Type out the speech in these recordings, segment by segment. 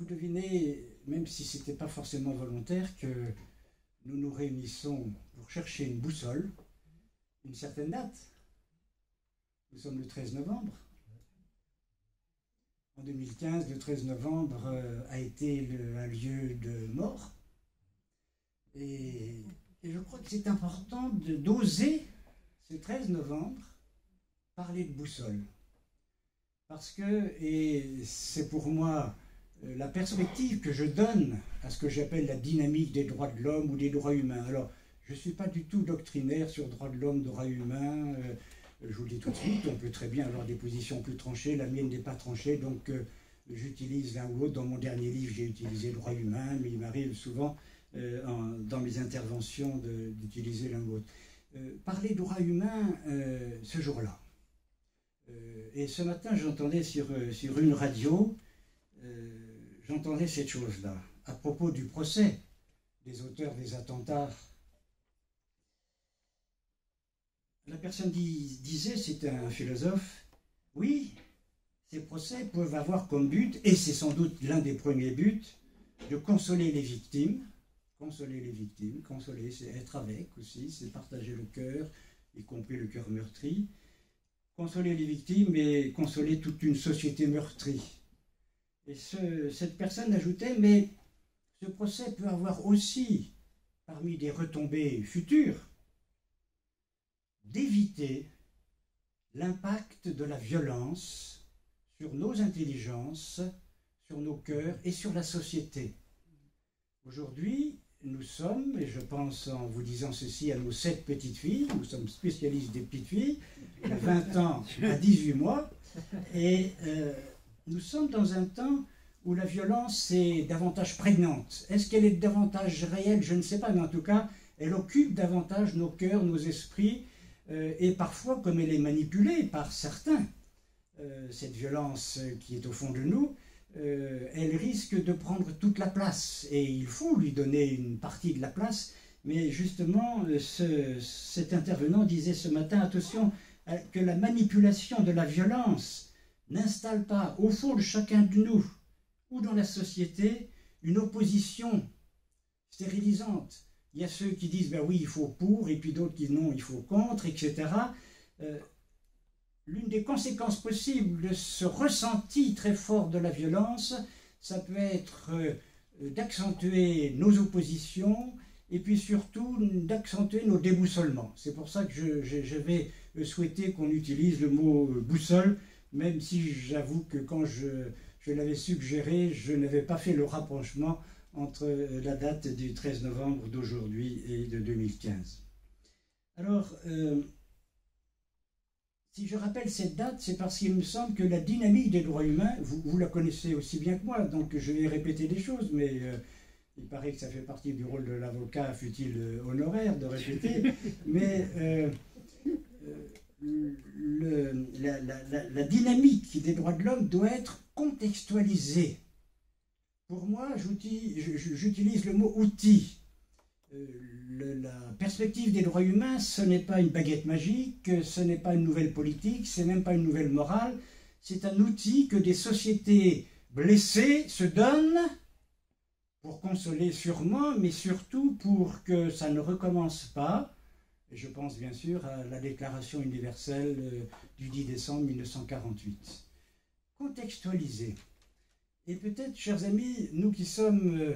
vous devinez, même si ce n'était pas forcément volontaire, que nous nous réunissons pour chercher une boussole, une certaine date. Nous sommes le 13 novembre. En 2015, le 13 novembre a été un lieu de mort. Et je crois que c'est important d'oser, ce 13 novembre, parler de boussole. Parce que, et c'est pour moi la perspective que je donne à ce que j'appelle la dynamique des droits de l'homme ou des droits humains. Alors, je ne suis pas du tout doctrinaire sur droits de l'homme, droits humains. Je vous le dis tout de suite, on peut très bien avoir des positions plus tranchées. La mienne n'est pas tranchée, donc j'utilise l'un ou l'autre. Dans mon dernier livre, j'ai utilisé droits humains, mais il m'arrive souvent, dans mes interventions, d'utiliser l'un ou l'autre. Parler droits humains ce jour-là. Et ce matin, j'entendais sur une radio, j'entendais cette chose-là, à propos du procès des auteurs des attentats. La personne disait, c'était un philosophe, oui, ces procès peuvent avoir comme but, et c'est sans doute l'un des premiers buts, de consoler les victimes. Consoler les victimes, consoler, c'est être avec aussi, c'est partager le cœur, y compris le cœur meurtri. Consoler les victimes et consoler toute une société meurtrie. Et cette personne ajoutait, mais ce procès peut avoir aussi, parmi des retombées futures, d'éviter l'impact de la violence sur nos intelligences, sur nos cœurs et sur la société. Aujourd'hui, nous sommes, et je pense en vous disant ceci à nos 7 petites filles, nous sommes spécialistes des petites filles, de 20 ans à 18 mois, et nous sommes dans un temps où la violence est davantage prégnante. Est-ce qu'elle est davantage réelle? Je ne sais pas, mais en tout cas, elle occupe davantage nos cœurs, nos esprits, et parfois, comme elle est manipulée par certains, cette violence qui est au fond de nous, elle risque de prendre toute la place, et il faut lui donner une partie de la place, mais justement, cet intervenant disait ce matin, attention, que la manipulation de la violence n'installe pas au fond de chacun de nous, ou dans la société, une opposition stérilisante. Il y a ceux qui disent, ben oui, il faut pour, et puis d'autres qui disent non, il faut contre, etc. L'une des conséquences possibles de ce ressenti très fort de la violence, ça peut être d'accentuer nos oppositions et puis surtout d'accentuer nos déboussolements. C'est pour ça que je vais souhaiter qu'on utilise le mot boussole, même si j'avoue que quand je l'avais suggéré, je n'avais pas fait le rapprochement entre la date du 13 novembre d'aujourd'hui et de 2015. Alors, si je rappelle cette date, c'est parce qu'il me semble que la dynamique des droits humains, vous la connaissez aussi bien que moi, donc je vais répéter des choses, mais il paraît que ça fait partie du rôle de l'avocat, fut-il honoraire, de répéter, mais la dynamique des droits de l'homme doit être contextualisée. Pour moi, j'utilise le mot « outil ». La perspective des droits humains, ce n'est pas une baguette magique, ce n'est pas une nouvelle politique, ce n'est même pas une nouvelle morale, c'est un outil que des sociétés blessées se donnent pour consoler sûrement, mais surtout pour que ça ne recommence pas. Et je pense bien sûr à la Déclaration universelle du 10 décembre 1948. Contextualiser. Et peut-être, chers amis, nous qui sommes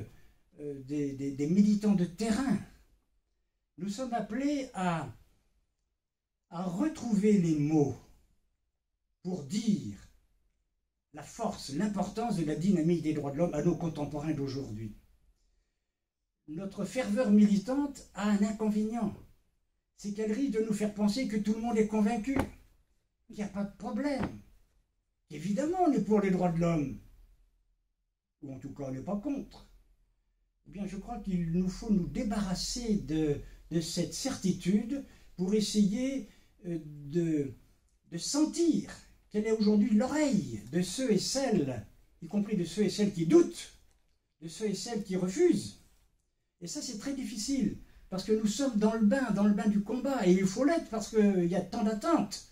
des militants de terrain, nous sommes appelés à retrouver les mots pour dire la force, l'importance de la dynamique des droits de l'homme à nos contemporains d'aujourd'hui. Notre ferveur militante a un inconvénient, c'est qu'elle risque de nous faire penser que tout le monde est convaincu, qu'il n'y a pas de problème, qu'évidemment on est pour les droits de l'homme, ou en tout cas on n'est pas contre. Eh bien, je crois qu'il nous faut nous débarrasser de cette certitude pour essayer de sentir quelle est aujourd'hui l'oreille de ceux et celles, y compris de ceux et celles qui doutent, de ceux et celles qui refusent. Et ça, c'est très difficile, parce que nous sommes dans le bain du combat, et il faut l'être parce qu'il y a tant d'attentes.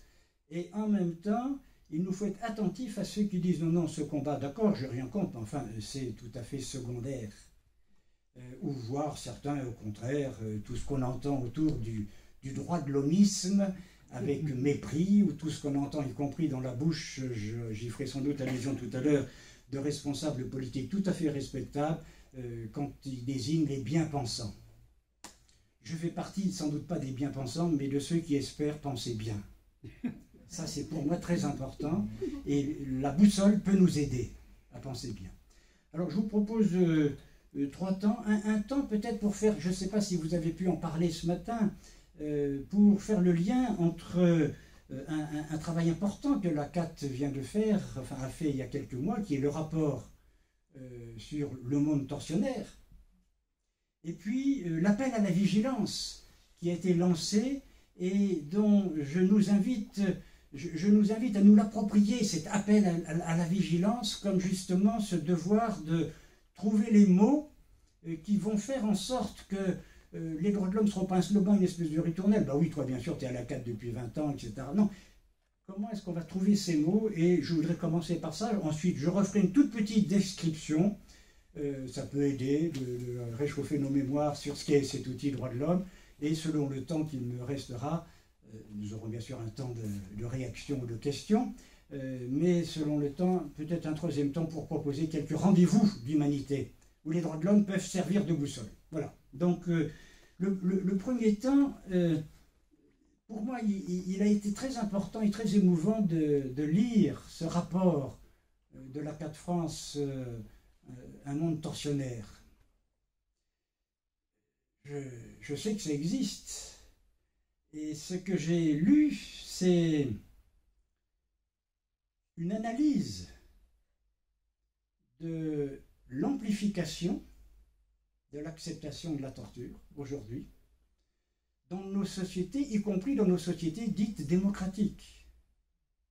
Et en même temps, il nous faut être attentifs à ceux qui disent non, non, ce combat, d'accord, j'ai rien contre, mais enfin, c'est tout à fait secondaire. Ou voir certains, au contraire, tout ce qu'on entend autour du droit de l'homisme, avec mépris, ou tout ce qu'on entend, y compris dans la bouche, j'y ferai sans doute allusion tout à l'heure, de responsables politiques tout à fait respectables, quand ils désignent les bien-pensants. Je fais partie, sans doute pas des bien-pensants, mais de ceux qui espèrent penser bien. Ça, c'est pour moi très important, et la boussole peut nous aider à penser bien. Alors, je vous propose 3 temps. Un temps peut-être pour faire, je ne sais pas si vous avez pu en parler ce matin, pour faire le lien entre un travail important que la CAT vient de faire, enfin a fait il y a quelques mois, qui est le rapport sur le monde tortionnaire, et puis l'appel à la vigilance qui a été lancé et dont je nous invite à nous l'approprier, cet appel à la vigilance, comme justement ce devoir de trouver les mots qui vont faire en sorte que les droits de l'homme ne seront pas un slogan, une espèce de ritournelle. Ben oui, toi, bien sûr, tu es à la CAT depuis 20 ans, etc. Non. Comment est-ce qu'on va trouver ces mots? Et je voudrais commencer par ça. Ensuite, je referai une toute petite description. Ça peut aider de réchauffer nos mémoires sur ce qu'est cet outil droit de l'homme. Et selon le temps qu'il me restera, nous aurons bien sûr un temps de réaction ou de questions. Mais selon le temps, peut-être un 3e temps pour proposer quelques rendez-vous d'humanité où les droits de l'homme peuvent servir de boussole. Voilà. Donc, le premier temps, pour moi, il a été très important et très émouvant de lire ce rapport de la CAT France, Un monde tortionnaire. Je sais que ça existe. Et ce que j'ai lu, c'est une analyse de l'amplification de l'acceptation de la torture aujourd'hui dans nos sociétés, y compris dans nos sociétés dites démocratiques,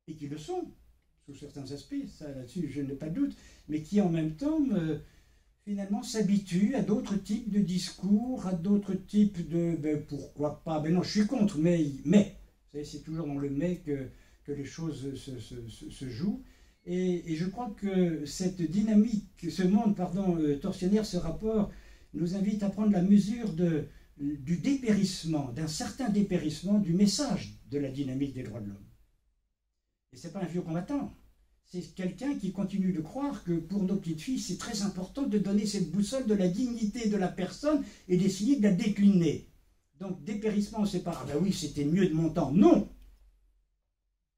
et qui le sont sous certains aspects, ça là-dessus je n'ai pas de doute, mais qui en même temps finalement s'habituent à d'autres types de discours, à d'autres types de pourquoi pas, non je suis contre, mais c'est toujours dans le mais que les choses se jouent. Et je crois que cette dynamique, ce monde tortionnaire, ce rapport, nous invite à prendre la mesure du dépérissement, d'un certain dépérissement du message de la dynamique des droits de l'homme. Et ce n'est pas un vieux combattant, c'est quelqu'un qui continue de croire que pour nos petites filles, c'est très important de donner cette boussole de la dignité de la personne et d'essayer de la décliner. Donc dépérissement, c'est pas « ah ben oui, c'était mieux de mon temps ». Non.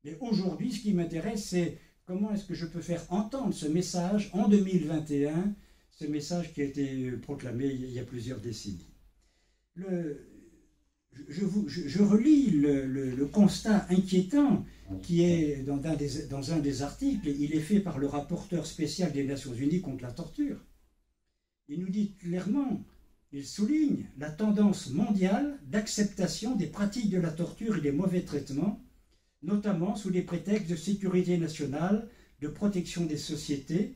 Mais aujourd'hui, ce qui m'intéresse, c'est comment est-ce que je peux faire entendre ce message en 2021, ce message qui a été proclamé il y a plusieurs décennies. Je relis le constat inquiétant qui est dans un des articles. Il est fait par le rapporteur spécial des Nations Unies contre la torture. Il nous dit clairement, il souligne la tendance mondiale d'acceptation des pratiques de la torture et des mauvais traitements, notamment sous les prétextes de sécurité nationale, de protection des sociétés.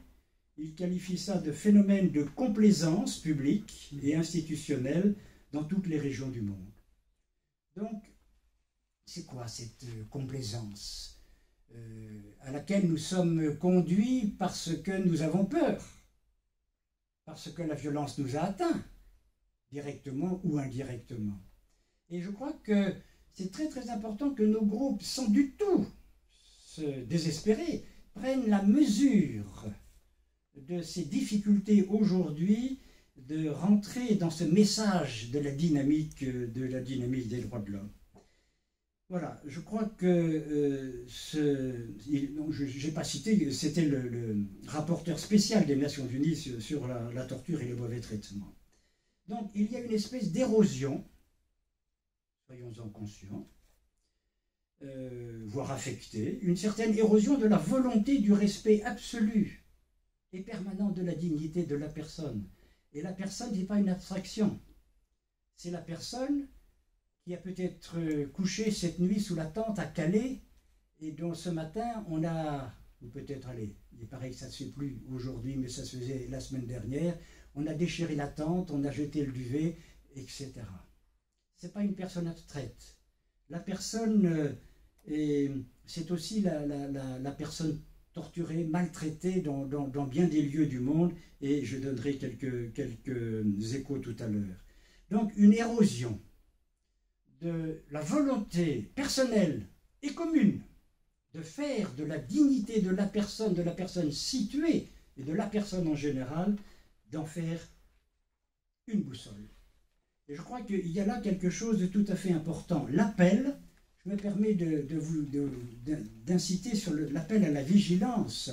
Il qualifie ça de phénomène de complaisance publique et institutionnelle dans toutes les régions du monde. Donc, c'est quoi cette complaisance à laquelle nous sommes conduits parce que nous avons peur, parce que la violence nous a atteints, directement ou indirectement. Et je crois que c'est très très important que nos groupes, sans du tout se désespérer, prennent la mesure de ces difficultés aujourd'hui de rentrer dans ce message de la dynamique des droits de l'homme. Voilà, je crois que je n'ai pas cité, c'était le rapporteur spécial des Nations Unies sur la torture et le mauvais traitement. Donc il y a une espèce d'érosion, soyons-en conscients, voire affectés, une certaine érosion de la volonté du respect absolu et permanent de la dignité de la personne. Et la personne n'est pas une abstraction. C'est la personne qui a peut-être couché cette nuit sous la tente à Calais et dont ce matin on a, ou peut-être, allez, il paraît que ça ne se fait plus aujourd'hui, mais ça se faisait la semaine dernière, on a déchiré la tente, on a jeté le duvet, etc. Ce n'est pas une personne abstraite. La personne Et c'est aussi la personne torturée, maltraitée dans bien des lieux du monde, et je donnerai quelques échos tout à l'heure. Donc une érosion de la volonté personnelle et commune de faire de la dignité de la personne située, et de la personne en général, d'en faire une boussole. Et je crois qu'il y a là quelque chose de tout à fait important. L'appel, je me permets d'inciter sur l'appel à la vigilance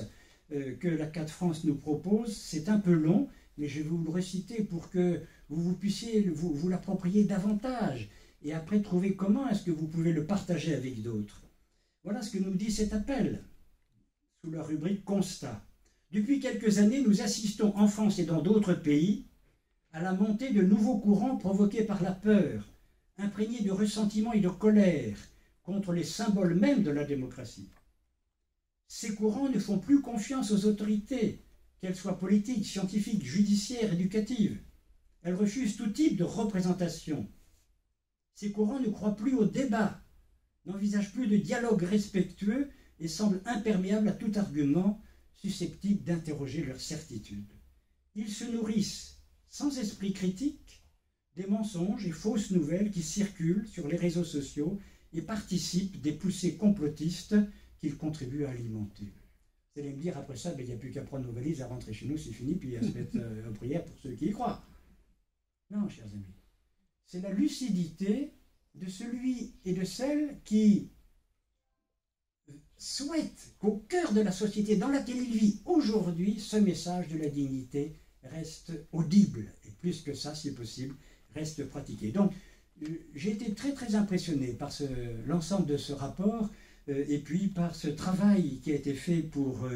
que la CAT France nous propose. C'est un peu long, mais je vais vous le reciter pour que vous puissiez vous l'approprier davantage. Et après, trouver comment est-ce que vous pouvez le partager avec d'autres. Voilà ce que nous dit cet appel, sous la rubrique Constat. Depuis quelques années, nous assistons en France et dans d'autres pays à la montée de nouveaux courants provoqués par la peur, imprégnés de ressentiment et de colère contre les symboles mêmes de la démocratie. Ces courants ne font plus confiance aux autorités, qu'elles soient politiques, scientifiques, judiciaires, éducatives. Elles refusent tout type de représentation. Ces courants ne croient plus au débat, n'envisagent plus de dialogue respectueux et semblent imperméables à tout argument susceptible d'interroger leur certitude. Ils se nourrissent, sans esprit critique, des mensonges et fausses nouvelles qui circulent sur les réseaux sociaux et participent des poussées complotistes qu'ils contribuent à alimenter. Vous allez me dire, après ça, il n'y a plus qu'à prendre nos valises, à rentrer chez nous, c'est fini, puis à se mettre en prière pour ceux qui y croient. Non, chers amis. C'est la lucidité de celui et de celle qui souhaite qu'au cœur de la société dans laquelle il vit aujourd'hui, ce message de la dignité reste audible, et plus que ça, si possible, reste pratiqué. Donc, j'ai été très très impressionné par l'ensemble de ce rapport, et puis par ce travail qui a été fait pour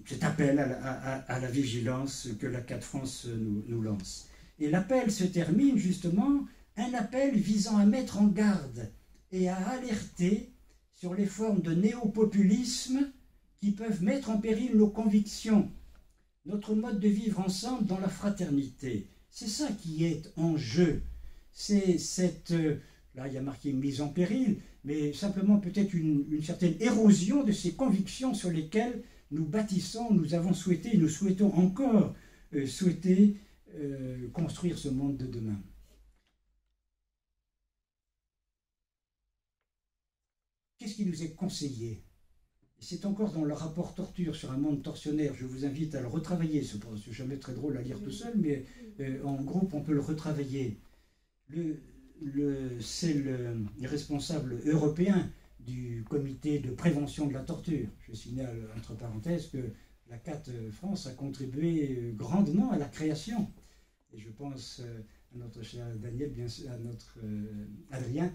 cet appel à la vigilance que la CAT France nous lance. Et l'appel se termine justement, un appel visant à mettre en garde et à alerter sur les formes de néopopulisme qui peuvent mettre en péril nos convictions, notre mode de vivre ensemble dans la fraternité. C'est ça qui est en jeu. C'est cette, là il y a marqué une mise en péril, mais simplement peut-être une certaine érosion de ces convictions sur lesquelles nous bâtissons, nous avons souhaité, et nous souhaitons encore construire ce monde de demain. Qu'est-ce qui nous est conseillé? C'est encore dans le rapport Torture sur un monde tortionnaire. Je vous invite à le retravailler. C'est jamais très drôle à lire tout seul, mais en groupe, on peut le retravailler. C'est le responsable européen du comité de prévention de la torture. Je signale, entre parenthèses, que la CAT France a contribué grandement à la création. Et je pense à notre cher Daniel, bien sûr, à notre Adrien,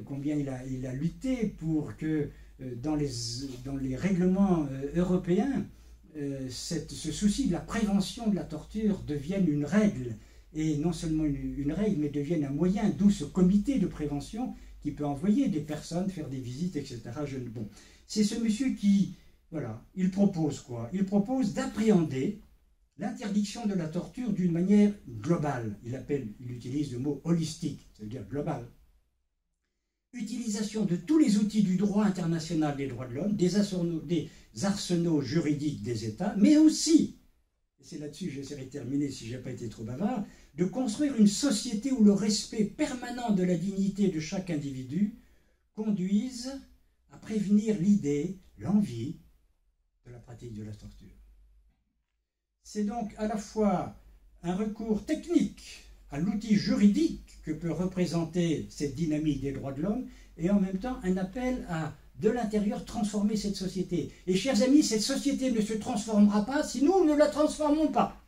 combien il a lutté pour que dans les règlements européens, ce souci de la prévention de la torture devienne une règle, et non seulement une règle, mais devienne un moyen, d'où ce comité de prévention qui peut envoyer des personnes faire des visites, etc. Bon, c'est ce monsieur qui, voilà, il propose quoi? Il propose d'appréhender l'interdiction de la torture d'une manière globale. Il utilise le mot holistique, c'est-à-dire global. Utilisation de tous les outils du droit international des droits de l'homme, des arsenaux juridiques des États, mais aussi, et c'est là-dessus que j'essaierai de terminer si je n'ai pas été trop bavard, de construire une société où le respect permanent de la dignité de chaque individu conduise à prévenir l'idée, l'envie de la pratique de la torture. C'est donc à la fois un recours technique à l'outil juridique que peut représenter cette dynamique des droits de l'homme, et en même temps un appel à, de l'intérieur, transformer cette société. Et chers amis, cette société ne se transformera pas si nous ne la transformons pas.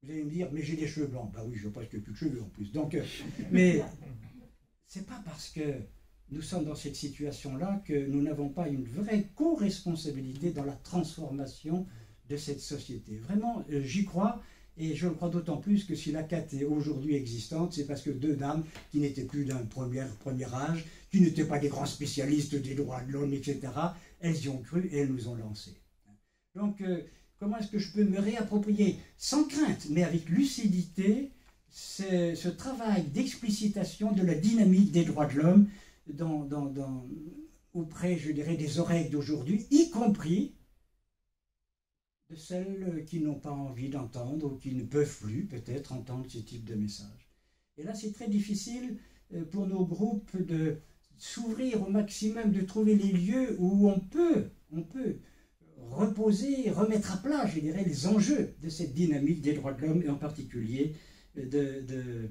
Vous allez me dire, mais j'ai des cheveux blancs. Bah oui, je n'ai presque plus de cheveux en plus. Donc, mais c'est pas parce que nous sommes dans cette situation-là que nous n'avons pas une vraie co-responsabilité dans la transformation de cette société. Vraiment, j'y crois. Et je le crois d'autant plus que si la CAT est aujourd'hui existante, c'est parce que deux dames qui n'étaient plus d'un premier âge, qui n'étaient pas des grands spécialistes des droits de l'homme, etc., elles y ont cru et elles nous ont lancés. Donc, comment est-ce que je peux me réapproprier, sans crainte, mais avec lucidité, ce travail d'explicitation de la dynamique des droits de l'homme auprès, je dirais, des oreilles d'aujourd'hui, y compris de celles qui n'ont pas envie d'entendre ou qui ne peuvent plus peut-être entendre ce type de message. Et là, c'est très difficile pour nos groupes de s'ouvrir au maximum, de trouver les lieux où on peut reposer, remettre à plat, je dirais, les enjeux de cette dynamique des droits de l'homme, et en particulier de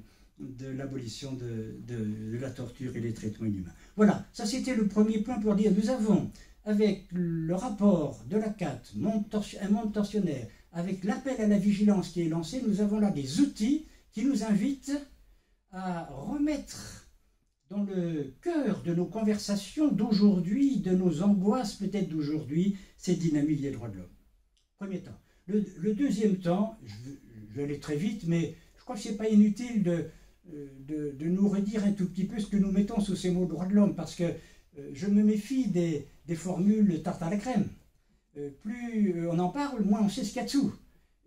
l'abolition de la torture et des traitements inhumains. Voilà, ça c'était le premier point pour dire, nous avons, avec le rapport de la CAT, un monde tortionnaire, avec l'appel à la vigilance qui est lancé, nous avons là des outils qui nous invitent à remettre dans le cœur de nos conversations d'aujourd'hui, de nos angoisses peut-être d'aujourd'hui, cette dynamique des droits de l'homme. Premier temps. Le deuxième temps, je vais aller très vite, mais je crois que ce n'est pas inutile de nous redire un tout petit peu ce que nous mettons sous ces mots droits de l'homme, parce que je me méfie des formules tarte à la crème. Plus on en parle, moins on sait ce qu'il y a dessous.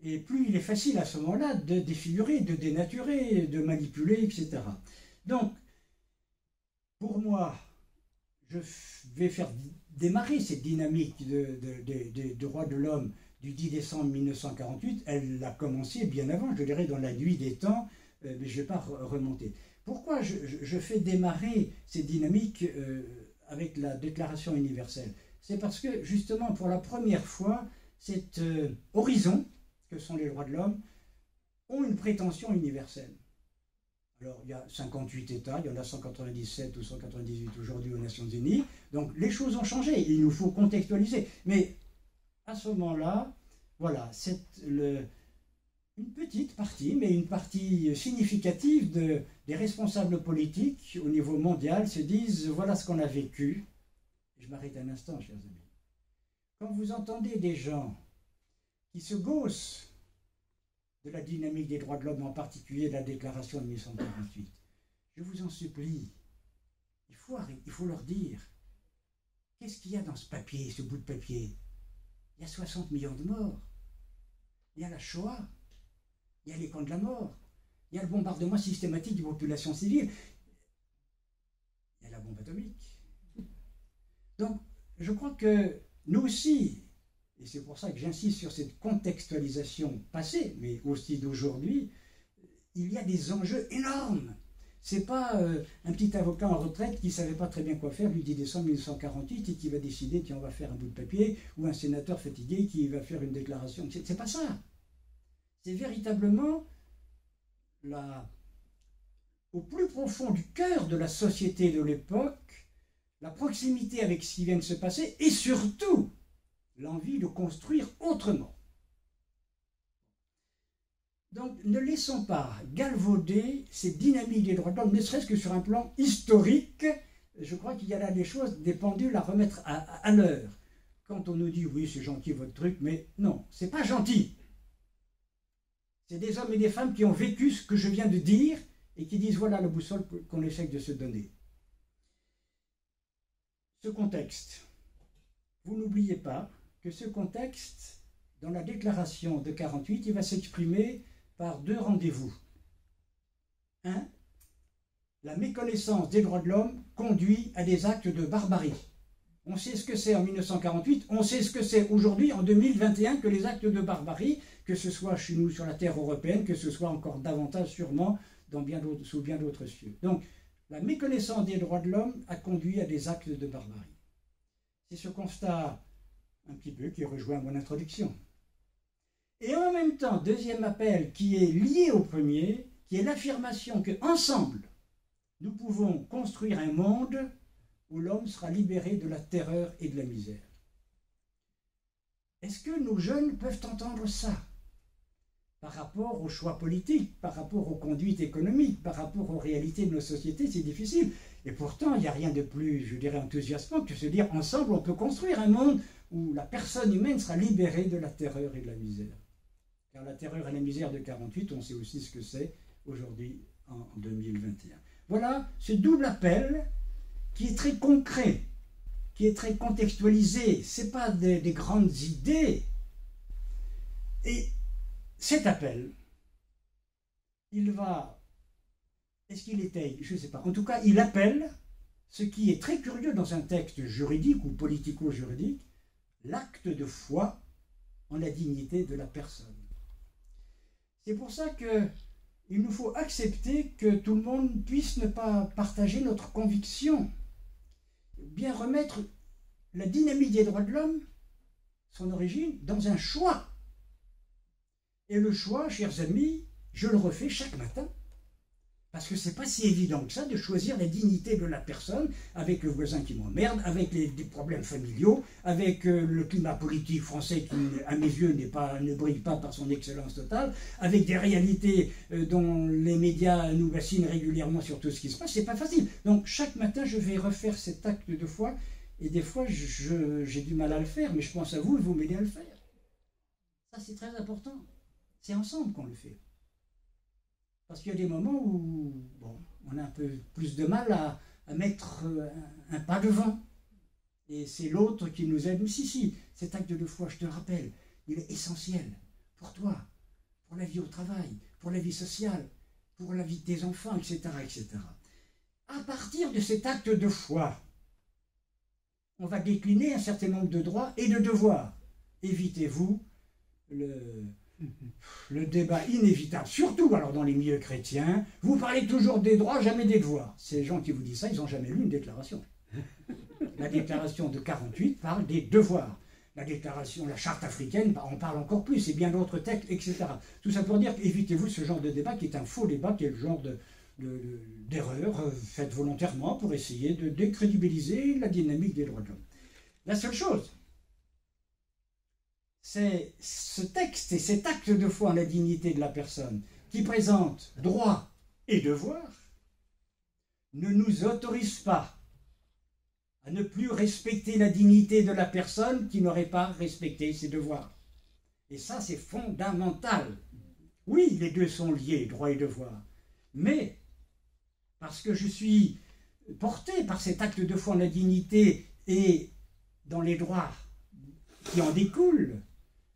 Et plus il est facile à ce moment-là de défigurer, de dénaturer, de manipuler, etc. Donc, pour moi, je vais faire démarrer cette dynamique des droits de l'homme du 10 décembre 1948. Elle a commencé bien avant, je dirais dans la nuit des temps, mais je ne vais pas remonter. Pourquoi je fais démarrer cette dynamique avec la Déclaration universelle? C'est parce que, justement, pour la première fois, cet horizon, que sont les droits de l'homme, ont une prétention universelle. Alors, il y a 58 États, il y en a 197 ou 198 aujourd'hui aux Nations Unies, donc les choses ont changé, il nous faut contextualiser. Mais à ce moment-là, voilà, c'est une petite partie, mais une partie significative des responsables politiques au niveau mondial se disent, voilà ce qu'on a vécu. Je m'arrête un instant, chers amis. Quand vous entendez des gens qui se gaussent de la dynamique des droits de l'homme, en particulier de la déclaration de 1948, je vous en supplie, il faut leur dire, qu'est-ce qu'il y a dans ce papier, ce bout de papier? Il y a 60 millions de morts, il y a la Shoah, il y a les camps de la mort, il y a le bombardement systématique des populations civiles, il y a la bombe atomique. Donc, je crois que nous aussi, et c'est pour ça que j'insiste sur cette contextualisation passée, mais aussi d'aujourd'hui, il y a des enjeux énormes. Ce n'est pas un petit avocat en retraite qui ne savait pas très bien quoi faire du 10 décembre 1948 et qui va décider qu'on va faire un bout de papier, ou un sénateur fatigué qui va faire une déclaration. C'est pas ça. C'est véritablement au plus profond du cœur de la société de l'époque, la proximité avec ce qui vient de se passer, et surtout l'envie de construire autrement. Donc ne laissons pas galvauder cette dynamique des droits de l'homme, ne serait-ce que sur un plan historique. Je crois qu'il y a là des choses, des pendules à remettre à l'heure. Quand on nous dit oui, c'est gentil votre truc, mais non, c'est pas gentil. C'est des hommes et des femmes qui ont vécu ce que je viens de dire et qui disent voilà la boussole qu'on essaie de se donner. Ce contexte, vous n'oubliez pas que ce contexte, dans la déclaration de 1948, il va s'exprimer par deux rendez-vous. Un, la méconnaissance des droits de l'homme conduit à des actes de barbarie. On sait ce que c'est en 1948, on sait ce que c'est aujourd'hui, en 2021, que les actes de barbarie, que ce soit chez nous sur la terre européenne, que ce soit encore davantage sûrement sous bien d'autres cieux. Donc, la méconnaissance des droits de l'homme a conduit à des actes de barbarie. C'est ce constat un petit peu qui rejoint mon introduction. Et en même temps, deuxième appel qui est lié au premier, qui est l'affirmation qu'ensemble, nous pouvons construire un monde où l'homme sera libéré de la terreur et de la misère. Est-ce que nos jeunes peuvent entendre ça? Par rapport aux choix politiques, par rapport aux conduites économiques, par rapport aux réalités de nos sociétés, c'est difficile. Et pourtant, il n'y a rien de plus, je dirais, enthousiasmant que de se dire ensemble, on peut construire un monde où la personne humaine sera libérée de la terreur et de la misère. Car la terreur et la misère de 1948, on sait aussi ce que c'est aujourd'hui en 2021. Voilà ce double appel qui est très concret, qui est très contextualisé. Ce n'est pas des grandes idées. Et cet appel, il va, est-ce qu'il étaye? Je ne sais pas. En tout cas, il appelle, ce qui est très curieux dans un texte juridique ou politico-juridique, l'acte de foi en la dignité de la personne. C'est pour ça qu'il nous faut accepter que tout le monde puisse ne pas partager notre conviction, bien remettre la dynamique des droits de l'homme, son origine, dans un choix. Et le choix, chers amis, je le refais chaque matin. Parce que c'est pas si évident que ça de choisir la dignité de la personne avec le voisin qui m'emmerde, avec des problèmes familiaux, avec le climat politique français qui, à mes yeux, ne brille pas par son excellence totale, avec des réalités dont les médias nous bassinent régulièrement sur tout ce qui se passe. C'est pas facile. Donc chaque matin, je vais refaire cet acte de foi et des fois, j'ai du mal à le faire, mais je pense à vous et vous m'aidez à le faire. Ça, c'est très important. C'est ensemble qu'on le fait. Parce qu'il y a des moments où bon, on a un peu plus de mal à mettre un pas devant. Et c'est l'autre qui nous aide. Mais si, cet acte de foi, je te le rappelle, il est essentiel pour toi, pour la vie au travail, pour la vie sociale, pour la vie de tes enfants, etc., etc. À partir de cet acte de foi, on va décliner un certain nombre de droits et de devoirs. Évitez-vous le débat inévitable, surtout alors dans les milieux chrétiens, vous parlez toujours des droits, jamais des devoirs. Ces gens qui vous disent ça, ils n'ont jamais lu une déclaration. La déclaration de 48 parle des devoirs. La déclaration, la charte africaine, on parle encore plus, et bien d'autres textes, etc. Tout ça pour dire évitez-vous ce genre de débat qui est un faux débat, qui est le genre d'erreur faite volontairement pour essayer de décrédibiliser la dynamique des droits de l'homme. La seule chose, c'est ce texte et cet acte de foi en la dignité de la personne qui présente droits et devoirs ne nous autorise pas à ne plus respecter la dignité de la personne qui n'aurait pas respecté ses devoirs. Et ça, c'est fondamental. Oui, les deux sont liés, droits et devoirs. Mais, parce que je suis porté par cet acte de foi en la dignité et dans les droits qui en découlent,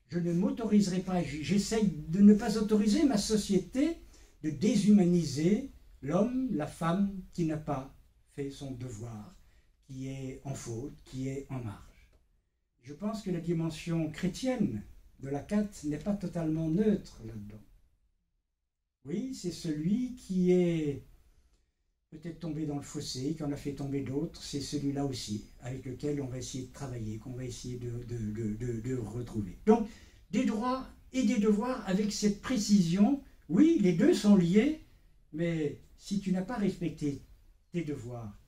je ne m'autoriserai pas, j'essaye de ne pas autoriser ma société de déshumaniser l'homme, la femme qui n'a pas fait son devoir, qui est en faute, qui est en marge. Je pense que la dimension chrétienne de la CAT n'est pas totalement neutre là-dedans. Oui, c'est celui qui est peut-être tombé dans le fossé, qui en a fait tomber d'autres, c'est celui-là aussi, avec lequel on va essayer de travailler, qu'on va essayer de retrouver. Donc, des droits et des devoirs avec cette précision, oui, les deux sont liés, mais si tu n'as pas respecté tes devoirs,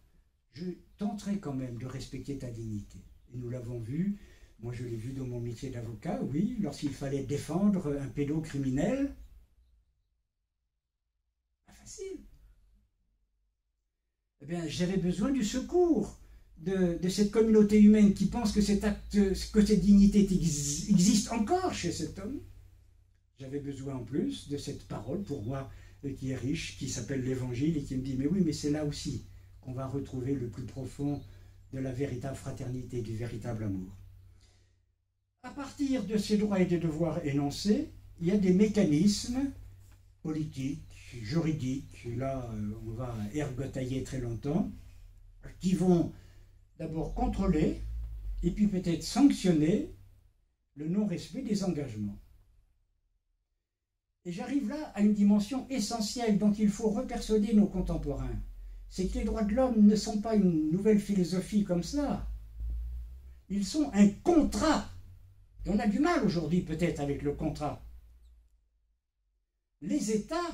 je tenterai quand même de respecter ta dignité. Et nous l'avons vu, moi je l'ai vu dans mon métier d'avocat, oui, lorsqu'il fallait défendre un pédocriminel, pas facile. Eh bien, j'avais besoin du secours de cette communauté humaine qui pense que cet acte, que cette dignité existe encore chez cet homme. J'avais besoin en plus de cette parole pour moi qui est riche, qui s'appelle l'Évangile et qui me dit mais oui, mais c'est là aussi qu'on va retrouver le plus profond de la véritable fraternité, du véritable amour. À partir de ces droits et des devoirs énoncés, il y a des mécanismes politiques, juridiques, là on va ergotailler très longtemps, qui vont d'abord contrôler et puis peut-être sanctionner le non-respect des engagements. Et j'arrive là à une dimension essentielle dont il faut repersuader nos contemporains. C'est que les droits de l'homme ne sont pas une nouvelle philosophie comme ça. Ils sont un contrat. Et on a du mal aujourd'hui peut-être avec le contrat. Les États,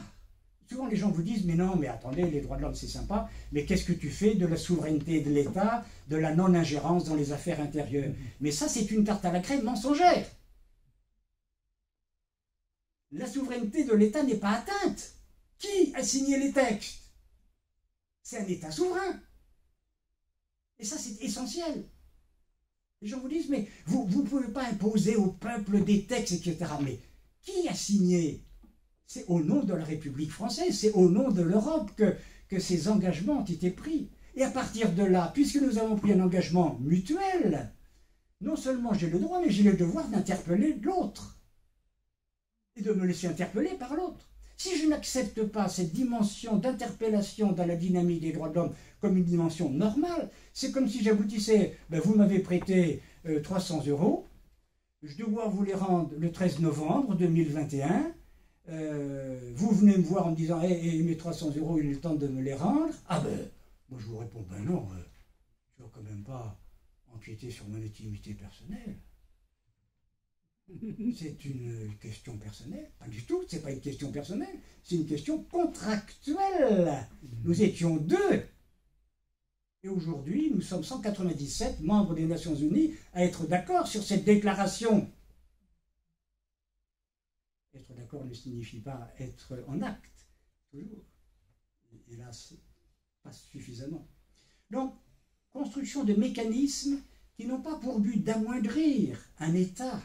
souvent les gens vous disent, mais non, mais attendez, les droits de l'homme c'est sympa, mais qu'est-ce que tu fais de la souveraineté de l'État, de la non-ingérence dans les affaires intérieures? Mais ça c'est une tarte à la crème mensongère. La souveraineté de l'État n'est pas atteinte. Qui a signé les textes? C'est un État souverain. Et ça, c'est essentiel. Les gens vous disent, mais vous ne pouvez pas imposer au peuple des textes, etc. Mais qui a signé? C'est au nom de la République française, c'est au nom de l'Europe que ces engagements ont été pris. Et à partir de là, puisque nous avons pris un engagement mutuel, non seulement j'ai le droit, mais j'ai le devoir d'interpeller l'autre. Et de me laisser interpeller par l'autre. Si je n'accepte pas cette dimension d'interpellation dans la dynamique des droits de l'homme comme une dimension normale, c'est comme si j'aboutissais, ben vous m'avez prêté 300 €, je dois vous les rendre le 13 novembre 2021, vous venez me voir en me disant mes 300 €, il est temps de me les rendre. Ah ben, moi je vous réponds, ben non, je ne veux quand même pas empiéter sur mon intimité personnelle. C'est une question personnelle. Pas du tout, c'est pas une question personnelle, c'est une question contractuelle. Nous étions 2. Et aujourd'hui, nous sommes 197 membres des Nations Unies à être d'accord sur cette déclaration. Être d'accord ne signifie pas être en acte, toujours. Hélas, pas suffisamment. Donc, construction de mécanismes qui n'ont pas pour but d'amoindrir un État,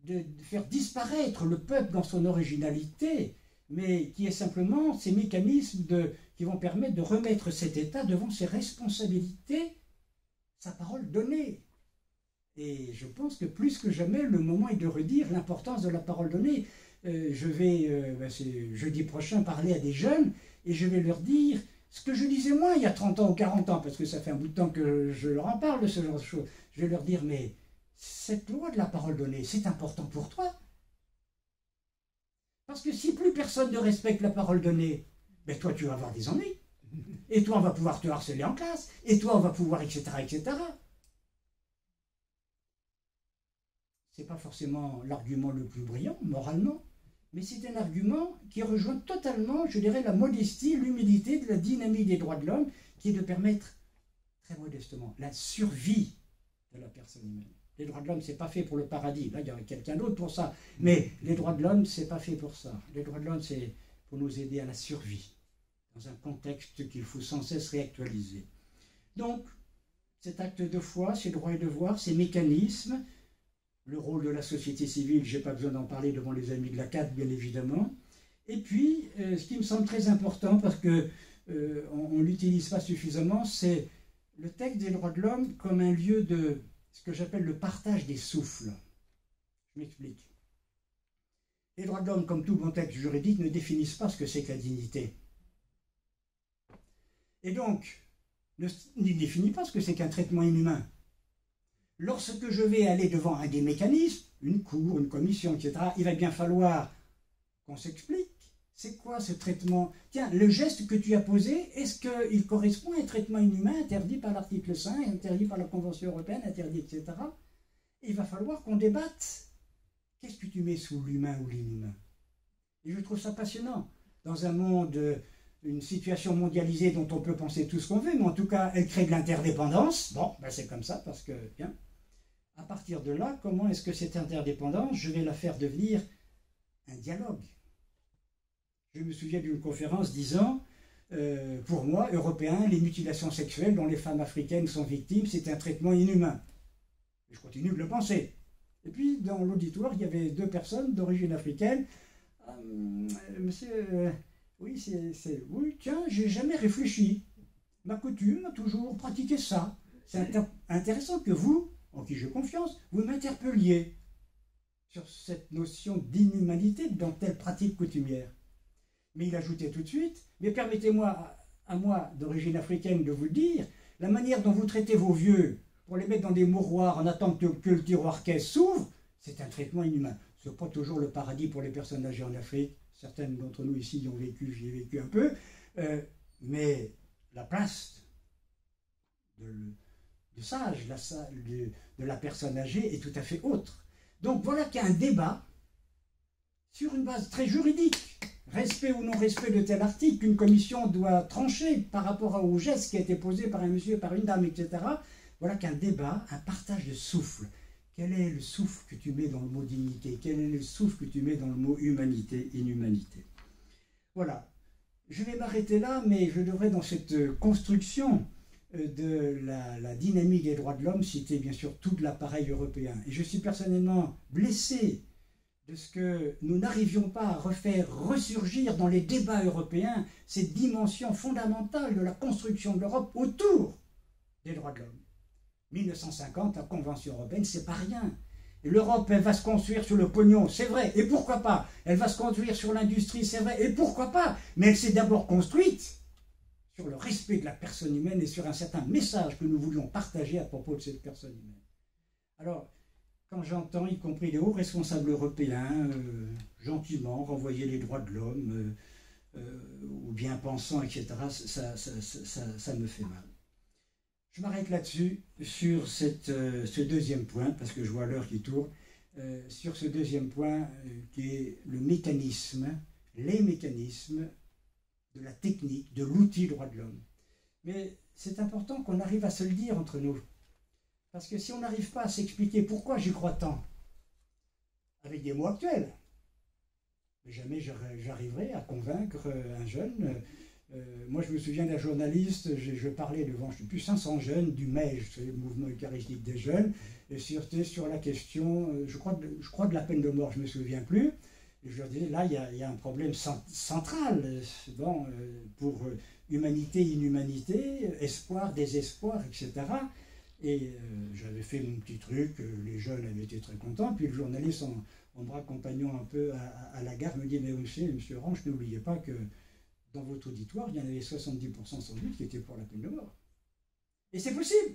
de faire disparaître le peuple dans son originalité, mais qui est simplement ces mécanismes qui vont permettre de remettre cet État devant ses responsabilités, sa parole donnée. Et je pense que plus que jamais, le moment est de redire l'importance de la parole donnée. Je vais, jeudi prochain, parler à des jeunes, et je vais leur dire ce que je disais moi il y a 30 ans ou 40 ans, parce que ça fait un bout de temps que je leur en parle de ce genre de choses. Je vais leur dire, mais cette loi de la parole donnée, c'est important pour toi. Parce que si plus personne ne respecte la parole donnée, ben toi tu vas avoir des ennuis. Et toi on va pouvoir te harceler en classe. Et toi on va pouvoir, etc., etc. C'est pas forcément l'argument le plus brillant, moralement, mais c'est un argument qui rejoint totalement, je dirais, la modestie, l'humilité de la dynamique des droits de l'homme, qui est de permettre, très modestement, la survie de la personne humaine. Les droits de l'homme, c'est pas fait pour le paradis. Là, il y aurait quelqu'un d'autre pour ça. Mais les droits de l'homme, c'est pas fait pour ça. Les droits de l'homme, c'est pour nous aider à la survie, dans un contexte qu'il faut sans cesse réactualiser. Donc, cet acte de foi, ces droits et devoirs, ces mécanismes, le rôle de la société civile, je n'ai pas besoin d'en parler devant les amis de la CAD, bien évidemment. Et puis, ce qui me semble très important, parce qu'on ne l'utilise pas suffisamment, c'est le texte des droits de l'homme comme un lieu de ce que j'appelle le partage des souffles. Je m'explique. Les droits de l'homme, comme tout bon texte juridique, ne définissent pas ce que c'est que la dignité. Et donc, ne définit pas ce que c'est qu'un traitement inhumain. Lorsque je vais aller devant un des mécanismes, une cour, une commission, etc., il va bien falloir qu'on s'explique. C'est quoi ce traitement? Tiens, le geste que tu as posé, est-ce qu'il correspond à un traitement inhumain interdit par l'article 5, interdit par la Convention européenne, interdit, etc. Il va falloir qu'on débatte. Qu'est-ce que tu mets sous l'humain ou l'inhumain? Et je trouve ça passionnant. Dans un monde, une situation mondialisée dont on peut penser tout ce qu'on veut, mais en tout cas, elle crée de l'interdépendance. Bon, ben c'est comme ça, parce que, bien, à partir de là, comment est-ce que cette interdépendance, je vais la faire devenir un dialogue? Je me souviens d'une conférence disant, pour moi, Européens, les mutilations sexuelles dont les femmes africaines sont victimes, c'est un traitement inhumain. Et je continue de le penser. Et puis, dans l'auditoire, il y avait 2 personnes d'origine africaine. Monsieur, oui, oui, tiens, j'ai jamais réfléchi. Ma coutume a toujours pratiqué ça. C'est intéressant que vous, en qui j'ai confiance, vous m'interpelliez sur cette notion d'inhumanité dans telle pratique coutumière. Mais il ajoutait tout de suite, mais permettez-moi, à moi d'origine africaine, de vous le dire, la manière dont vous traitez vos vieux pour les mettre dans des mouroirs en attendant que le tiroir caisse s'ouvre, c'est un traitement inhumain. Ce n'est pas toujours le paradis pour les personnes âgées en Afrique. Certaines d'entre nous ici y ont vécu, j'y ai vécu un peu. Mais la place de sage, de la personne âgée est tout à fait autre. Donc voilà qu'il y a un débat sur une base très juridique. Respect ou non-respect de tel article, qu'une commission doit trancher par rapport au geste qui a été posé par un monsieur, par une dame, etc. Voilà qu'un débat, un partage de souffle. Quel est le souffle que tu mets dans le mot dignité? Quel est le souffle que tu mets dans le mot humanité, inhumanité? Voilà. Je vais m'arrêter là, mais je devrais, dans cette construction de la dynamique des droits de l'homme, citer bien sûr tout l'appareil européen. Et je suis personnellement blessé de ce que nous n'arrivions pas à refaire ressurgir dans les débats européens cette dimension fondamentale de la construction de l'Europe autour des droits de l'homme. 1950, la Convention européenne, c'est pas rien. Et l'Europe, elle va se construire sur le pognon, c'est vrai, et pourquoi pas? Elle va se construire sur l'industrie, c'est vrai, et pourquoi pas? Mais elle s'est d'abord construite sur le respect de la personne humaine et sur un certain message que nous voulions partager à propos de cette personne humaine. Alors, quand j'entends, y compris les hauts responsables européens, gentiment renvoyer les droits de l'homme, ou bien pensants, etc., ça me fait mal. Je m'arrête là-dessus, sur ce deuxième point, parce que je vois l'heure qui tourne, sur ce deuxième point qui est le mécanisme, les mécanismes de la technique, de l'outil droit de l'homme. Mais c'est important qu'on arrive à se le dire entre nous. Parce que si on n'arrive pas à s'expliquer pourquoi j'y crois tant, avec des mots actuels, jamais j'arriverai à convaincre un jeune. Moi, je me souviens d'un journaliste, je parlais devant, je ne sais plus, 500 jeunes du MEJ, le mouvement eucharistique des jeunes, et sur la question, je crois de la peine de mort, je ne me souviens plus. Et je leur disais, là, il y a un problème central bon, pour humanité, inhumanité, espoir, désespoir, etc. Et j'avais fait mon petit truc, les jeunes avaient été très contents, puis le journaliste, en me raccompagnant un peu à la gare, me dit, mais monsieur Orange, n'oubliez pas que dans votre auditoire, il y en avait 70% sans doute qui étaient pour la peine de mort. Et c'est possible.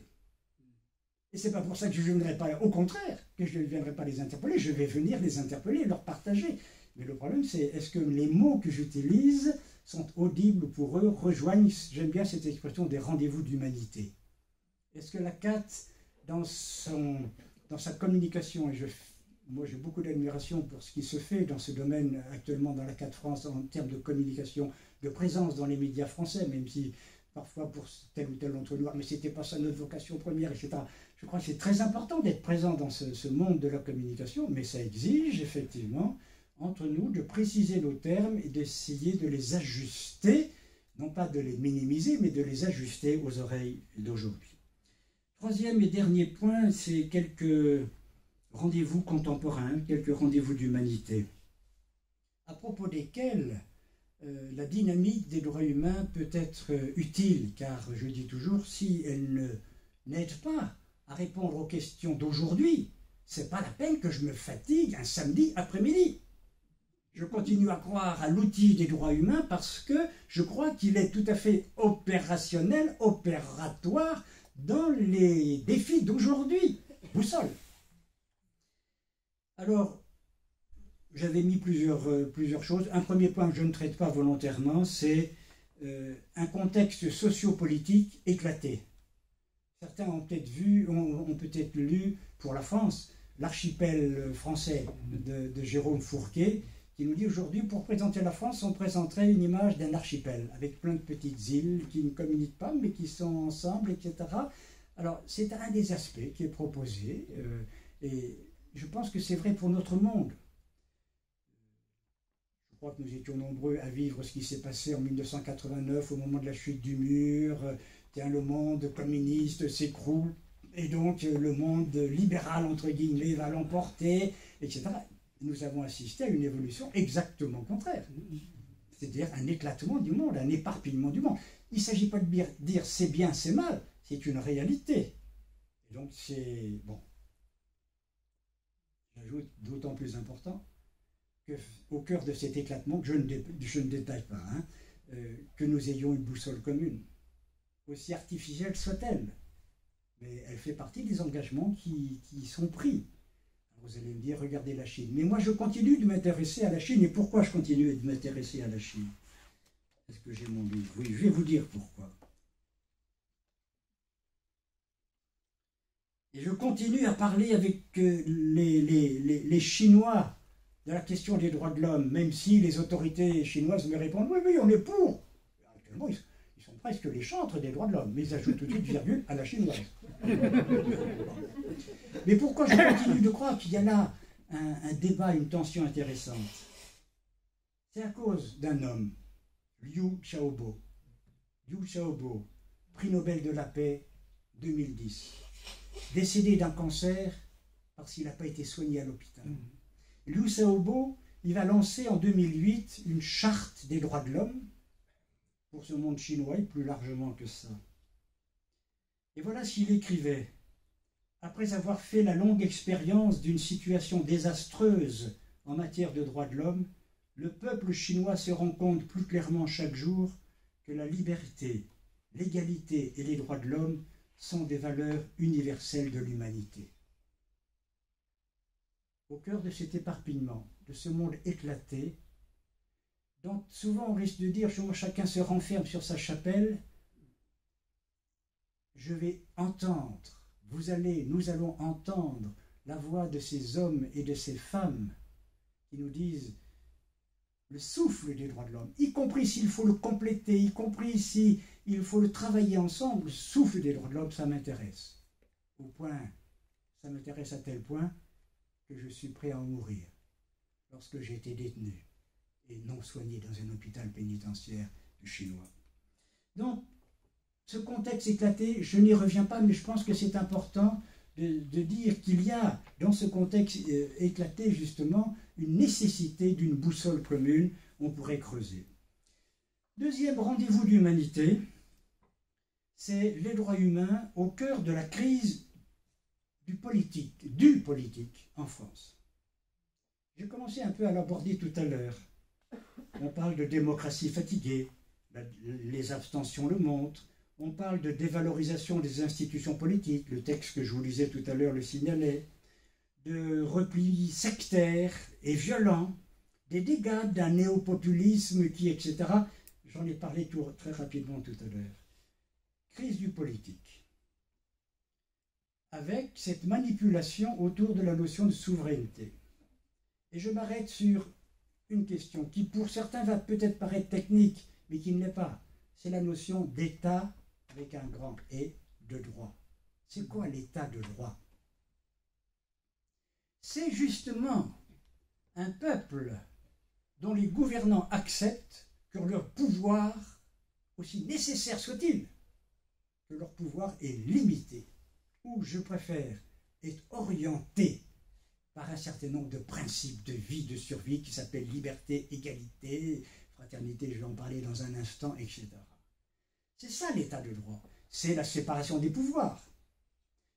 Et c'est pas pour ça que je ne viendrai pas, au contraire, que je ne viendrai pas les interpeller, je vais venir les interpeller, leur partager. Mais le problème, c'est est-ce que les mots que j'utilise sont audibles pour eux, rejoignent, j'aime bien cette expression, des rendez-vous d'humanité. Est-ce que la CAT, dans sa communication, et moi j'ai beaucoup d'admiration pour ce qui se fait dans ce domaine actuellement dans la CAT France en termes de communication, de présence dans les médias français, même si parfois pour tel ou tel entonnoir, mais ce n'était pas ça notre vocation première, etc. Je crois que c'est très important d'être présent dans ce monde de la communication, mais ça exige effectivement entre nous de préciser nos termes et d'essayer de les ajuster, non pas de les minimiser, mais de les ajuster aux oreilles d'aujourd'hui. Troisième et dernier point, c'est quelques rendez-vous contemporains, quelques rendez-vous d'humanité, à propos desquels la dynamique des droits humains peut être utile, car je dis toujours, si elle n'aide pas à répondre aux questions d'aujourd'hui, c'est pas la peine que je me fatigue un samedi après-midi. Je continue à croire à l'outil des droits humains parce que je crois qu'il est tout à fait opérationnel, opératoire dans les défis d'aujourd'hui. Boussole. Alors, j'avais mis plusieurs choses. Un premier point que je ne traite pas volontairement, c'est un contexte sociopolitique éclaté. Certains ont peut-être lu pour la France l'archipel français de Jérôme Fourquet, qui nous dit aujourd'hui, pour présenter la France, on présenterait une image d'un archipel, avec plein de petites îles qui ne communiquent pas, mais qui sont ensemble, etc. Alors, c'est un des aspects qui est proposé, et je pense que c'est vrai pour notre monde. Je crois que nous étions nombreux à vivre ce qui s'est passé en 1989, au moment de la chute du mur. Le monde communiste s'écroule, et donc le monde libéral, entre guillemets, va l'emporter, etc. Nous avons assisté à une évolution exactement contraire. C'est-à-dire un éclatement du monde, un éparpillement du monde. Il ne s'agit pas de dire c'est bien, c'est mal, c'est une réalité. Et donc c'est, bon, j'ajoute d'autant plus important qu'au cœur de cet éclatement, que je ne détaille pas, que nous ayons une boussole commune, aussi artificielle soit-elle, mais elle fait partie des engagements qui sont pris. Vous allez me dire, regardez la Chine. Mais moi, je continue de m'intéresser à la Chine. Et pourquoi je continue de m'intéresser à la Chine? Est-ce que j'ai mon livre? Oui, je vais vous dire pourquoi. Et je continue à parler avec les Chinois de la question des droits de l'homme, même si les autorités chinoises me répondent, oui, oui, on est pour. Actuellement, ils sont presque les chantres des droits de l'homme, mais ils ajoutent tout de suite virgule à la chinoise. Mais pourquoi je continue de croire qu'il y a là un débat, une tension intéressante? C'est à cause d'un homme, Liu Xiaobo. Liu Xiaobo, prix Nobel de la paix 2010, décédé d'un cancer parce qu'il n'a pas été soigné à l'hôpital. Liu Xiaobo, il va lancer en 2008 une charte des droits de l'homme pour ce monde chinois et plus largement que ça. Et voilà ce qu'il écrivait. après avoir fait la longue expérience d'une situation désastreuse en matière de droits de l'homme, le peuple chinois se rend compte plus clairement chaque jour que la liberté, l'égalité et les droits de l'homme sont des valeurs universelles de l'humanité. Au cœur de cet éparpillement, de ce monde éclaté, dont souvent on risque de dire chacun se renferme sur sa chapelle, je vais entendre, nous allons entendre la voix de ces hommes et de ces femmes qui nous disent le souffle des droits de l'homme, y compris s'il faut le compléter, y compris s'il faut le travailler ensemble, le souffle des droits de l'homme, ça m'intéresse. Ça m'intéresse à tel point que je suis prêt à en mourir lorsque j'ai été détenu et non soigné dans un hôpital pénitentiaire chinois. Donc, ce contexte éclaté, je n'y reviens pas, mais je pense que c'est important de dire qu'il y a dans ce contexte éclaté justement une nécessité d'une boussole commune, on pourrait creuser. Deuxième rendez-vous de l'humanité, c'est les droits humains au cœur de la crise du politique en France. J'ai commencé un peu à l'aborder tout à l'heure. On parle de démocratie fatiguée, les abstentions le montrent. On parle de dévalorisation des institutions politiques, le texte que je vous lisais tout à l'heure le signalait, de repli sectaire et violent, des dégâts d'un néopopulisme qui, etc. J'en ai parlé très rapidement tout à l'heure. Crise du politique. Avec cette manipulation autour de la notion de souveraineté. Et je m'arrête sur une question qui pour certains va peut-être paraître technique, mais qui ne l'est pas. C'est la notion d'État avec un grand « et » de droit. C'est quoi l'état de droit? C'est justement un peuple dont les gouvernants acceptent que leur pouvoir, aussi nécessaire soit-il, que leur pouvoir est limité, ou je préfère, est orienté par un certain nombre de principes de vie, de survie qui s'appellent liberté, égalité, fraternité, je vais en parler dans un instant, etc. C'est ça l'état de droit. C'est la séparation des pouvoirs.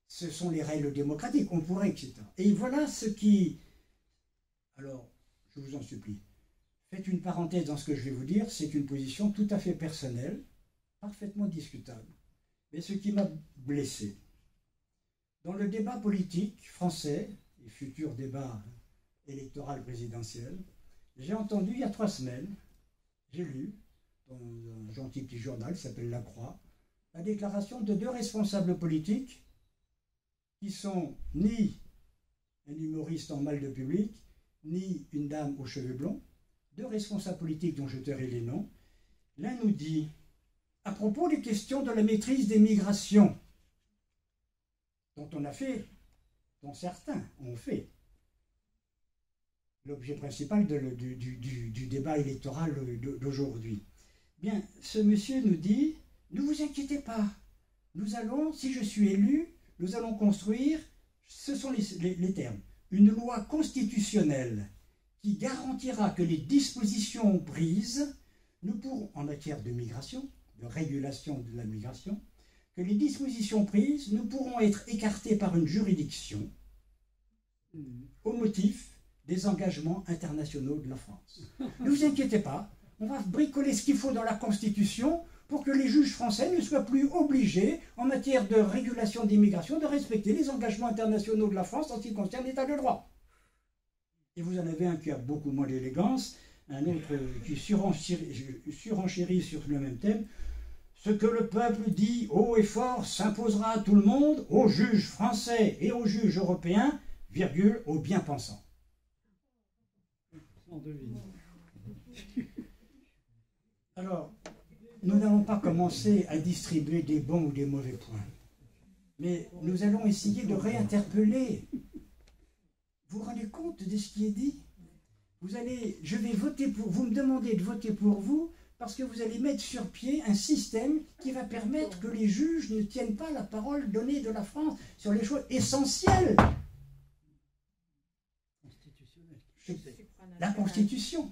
Ce sont les règles démocratiques, on pourrait, etc. Et voilà ce qui... Alors, je vous en supplie, faites une parenthèse dans ce que je vais vous dire, c'est une position tout à fait personnelle, parfaitement discutable. Mais ce qui m'a blessé, dans le débat politique français, et futur débat électoral présidentiel, j'ai entendu il y a 3 semaines, j'ai lu, dans un gentil petit journal qui s'appelle La Croix, la déclaration de 2 responsables politiques qui sont ni un humoriste en mal de public, ni une dame aux cheveux blonds, 2 responsables politiques dont je tairai les noms. L'un nous dit, à propos des questions de la maîtrise des migrations, dont on a fait, dont certains ont fait, l'objet principal du débat électoral d'aujourd'hui. Bien, ce monsieur nous dit, ne vous inquiétez pas, nous allons, si je suis élu, nous allons construire, ce sont les termes, une loi constitutionnelle qui garantira que les dispositions prises, nous pourrons, en matière de migration, de régulation de la migration, que les dispositions prises ne pourront être écartées par une juridiction au motif des engagements internationaux de la France. Ne vous inquiétez pas, on va bricoler ce qu'il faut dans la Constitution pour que les juges français ne soient plus obligés, en matière de régulation d'immigration, de respecter les engagements internationaux de la France en ce qui concerne l'état de droit. Et vous en avez un qui a beaucoup moins d'élégance, un autre qui surenchérit sur le même thème. Ce que le peuple dit haut et fort s'imposera à tout le monde, aux juges français et aux juges européens, virgule, aux bien-pensants. Alors, nous n'allons pas commencer à distribuer des bons ou des mauvais points, mais nous allons essayer de réinterpeller. Vous vous rendez compte de ce qui est dit? Je vais voter pour vous, me demandez de voter pour vous, parce que vous allez mettre sur pied un système qui va permettre que les juges ne tiennent pas la parole donnée de la France sur les choses essentielles. La Constitution.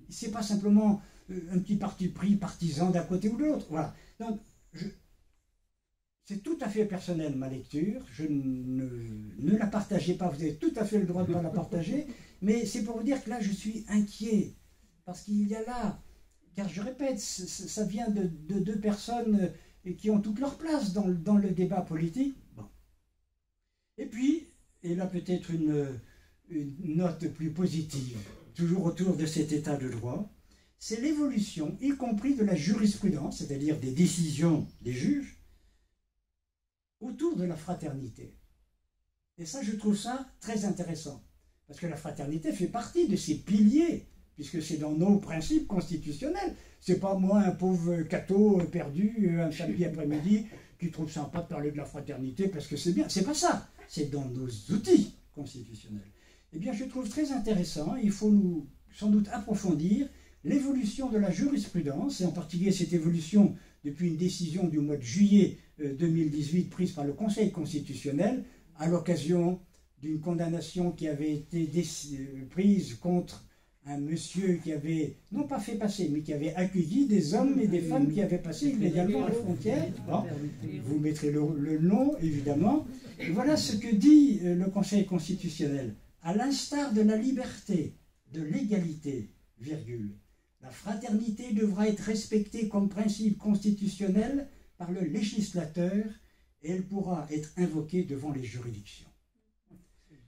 Ce n'est pas simplement un petit parti pris partisan d'un côté ou de l'autre. Voilà. Donc, c'est tout à fait personnel ma lecture, je ne la partagez pas, vous avez tout à fait le droit de ne pas la partager, mais c'est pour vous dire que là je suis inquiet, parce qu'il y a là, car je répète, ça vient de deux personnes qui ont toute leur place dans le débat politique. Bon. Et puis, et là peut-être une note plus positive, toujours autour de cet état de droit, c'est l'évolution, y compris de la jurisprudence, c'est-à-dire des décisions des juges, autour de la fraternité. Et ça, je trouve ça très intéressant, parce que la fraternité fait partie de ces piliers, puisque c'est dans nos principes constitutionnels. C'est pas moi, un pauvre catho perdu un samedi après-midi, qui trouve sympa de parler de la fraternité parce que c'est bien. C'est pas ça, c'est dans nos outils constitutionnels. Eh bien, je trouve très intéressant, il faut nous, sans doute approfondir l'évolution de la jurisprudence, et en particulier cette évolution depuis une décision du mois de juillet 2018 prise par le Conseil constitutionnel à l'occasion d'une condamnation qui avait été prise contre un monsieur qui avait, non pas fait passer, mais qui avait accueilli des hommes et des femmes qui avaient passé illégalement la frontière. Bon, vous mettrez le nom, évidemment. Et voilà ce que dit le Conseil constitutionnel. À l'instar de la liberté, de l'égalité, virgule, la fraternité devra être respectée comme principe constitutionnel par le législateur et elle pourra être invoquée devant les juridictions.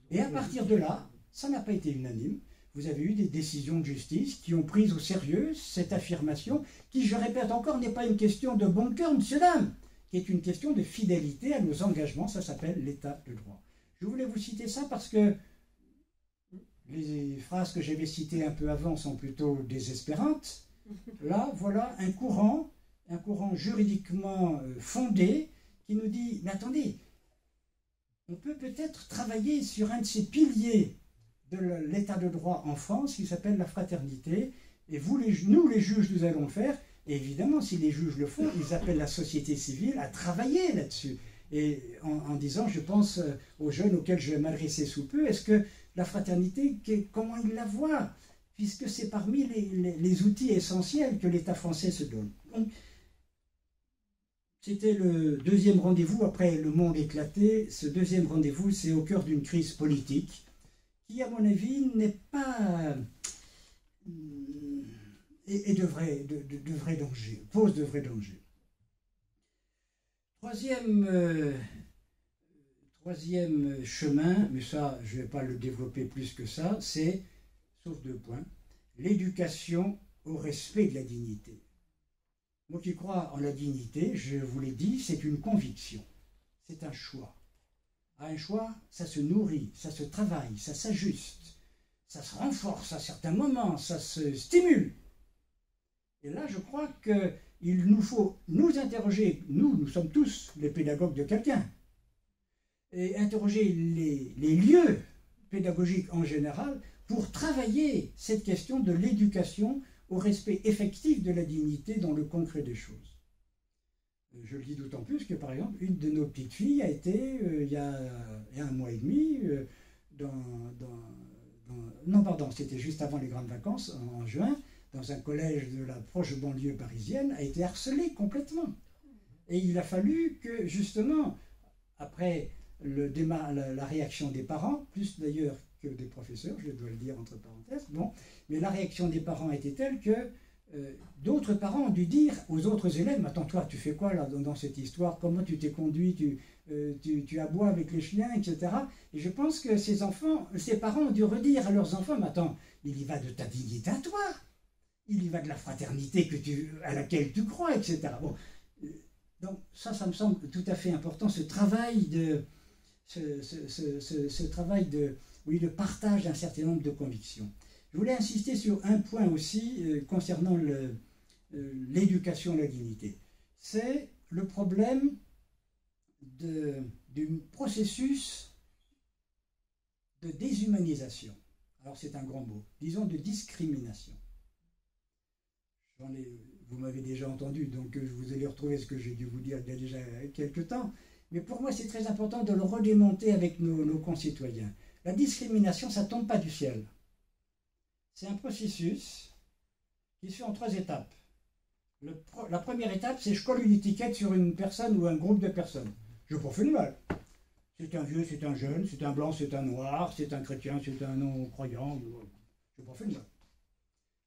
Et à partir de là, ça n'a pas été unanime. Vous avez eu des décisions de justice qui ont pris au sérieux cette affirmation qui, je répète encore, n'est pas une question de bon cœur, monsieur, dame, qui est une question de fidélité à nos engagements. Ça s'appelle l'état de droit. Je voulais vous citer ça parce que les phrases que j'avais citées un peu avant sont plutôt désespérantes. Là, voilà un courant juridiquement fondé qui nous dit, mais attendez, on peut peut-être travailler sur un de ces piliers de l'état de droit en France qui s'appelle la fraternité, et nous les juges, nous allons le faire, et évidemment, si les juges le font, ils appellent la société civile à travailler là-dessus. Et en disant, je pense aux jeunes auxquels je vais m'adresser sous peu, est-ce que la fraternité, comment ils la voient, puisque c'est parmi les outils essentiels que l'État français se donne. Donc, c'était le deuxième rendez-vous après le monde éclaté. Ce deuxième rendez-vous, c'est au cœur d'une crise politique qui, à mon avis, n'est pas... et de vrais dangers, pose de vrais dangers. Troisième chemin, mais ça, je ne vais pas le développer plus que ça, c'est, sauf deux points, l'éducation au respect de la dignité. Moi qui crois en la dignité, je vous l'ai dit, c'est une conviction, c'est un choix. Un choix, ça se nourrit, ça se travaille, ça s'ajuste, ça se renforce à certains moments, ça se stimule. Et là, je crois qu'il nous faut nous interroger, nous sommes tous les pédagogues de quelqu'un, et interroger les lieux pédagogiques en général pour travailler cette question de l'éducation au respect effectif de la dignité dans le concret des choses. Je le dis d'autant plus que, par exemple, une de nos petites filles a été, il y a un mois et demi, c'était juste avant les grandes vacances, en juin, dans un collège de la proche banlieue parisienne, a été harcelée complètement. Et il a fallu que, justement, après la réaction des parents, plus d'ailleurs que des professeurs, je dois le dire entre parenthèses, bon, mais la réaction des parents était telle que d'autres parents ont dû dire aux autres élèves, mais attends, toi, tu fais quoi là dans cette histoire? Comment tu t'es conduit? Tu aboies avec les chiens, etc. Et je pense que ces parents ont dû redire à leurs enfants, mais attends, il y va de ta dignité à toi, il y va de la fraternité à laquelle tu crois, etc. Bon, donc ça me semble tout à fait important, ce travail de partage d'un certain nombre de convictions. Je voulais insister sur un point aussi concernant l'éducation à la dignité. C'est le problème du processus de déshumanisation. Alors c'est un grand mot, disons de discrimination. Vous m'avez déjà entendu, donc vous allez retrouver ce que j'ai dû vous dire il y a déjà quelques temps. Mais pour moi, c'est très important de le redémonter avec nos concitoyens. La discrimination, ça ne tombe pas du ciel. C'est un processus qui se fait en 3 étapes. La première étape, c'est je colle une étiquette sur une personne ou un groupe de personnes. Je n'ai pas fait de mal. C'est un vieux, c'est un jeune, c'est un blanc, c'est un noir, c'est un chrétien, c'est un non-croyant. Je n'ai pas fait de mal.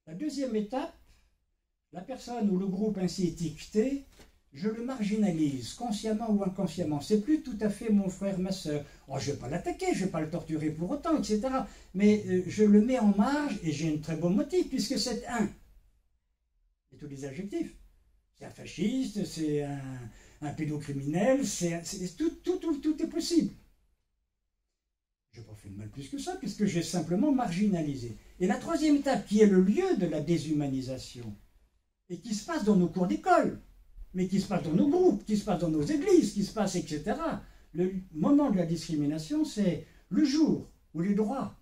La deuxième étape, la personne ou le groupe ainsi étiqueté, je le marginalise, consciemment ou inconsciemment. C'est plus tout à fait mon frère, ma soeur. Oh, je ne vais pas l'attaquer, je ne vais pas le torturer pour autant, etc. Mais je le mets en marge et j'ai un très bon motif, puisque c'est un. Et tous les adjectifs. C'est un fasciste, c'est un pédocriminel, tout est possible. Je n'ai pas fait de mal plus que ça, puisque j'ai simplement marginalisé. Et la troisième étape, qui est le lieu de la déshumanisation, et qui se passe dans nos cours d'école, mais qui se passe dans nos groupes, qui se passe dans nos églises, qui se passe, etc. Le moment de la discrimination, c'est le jour où les droits,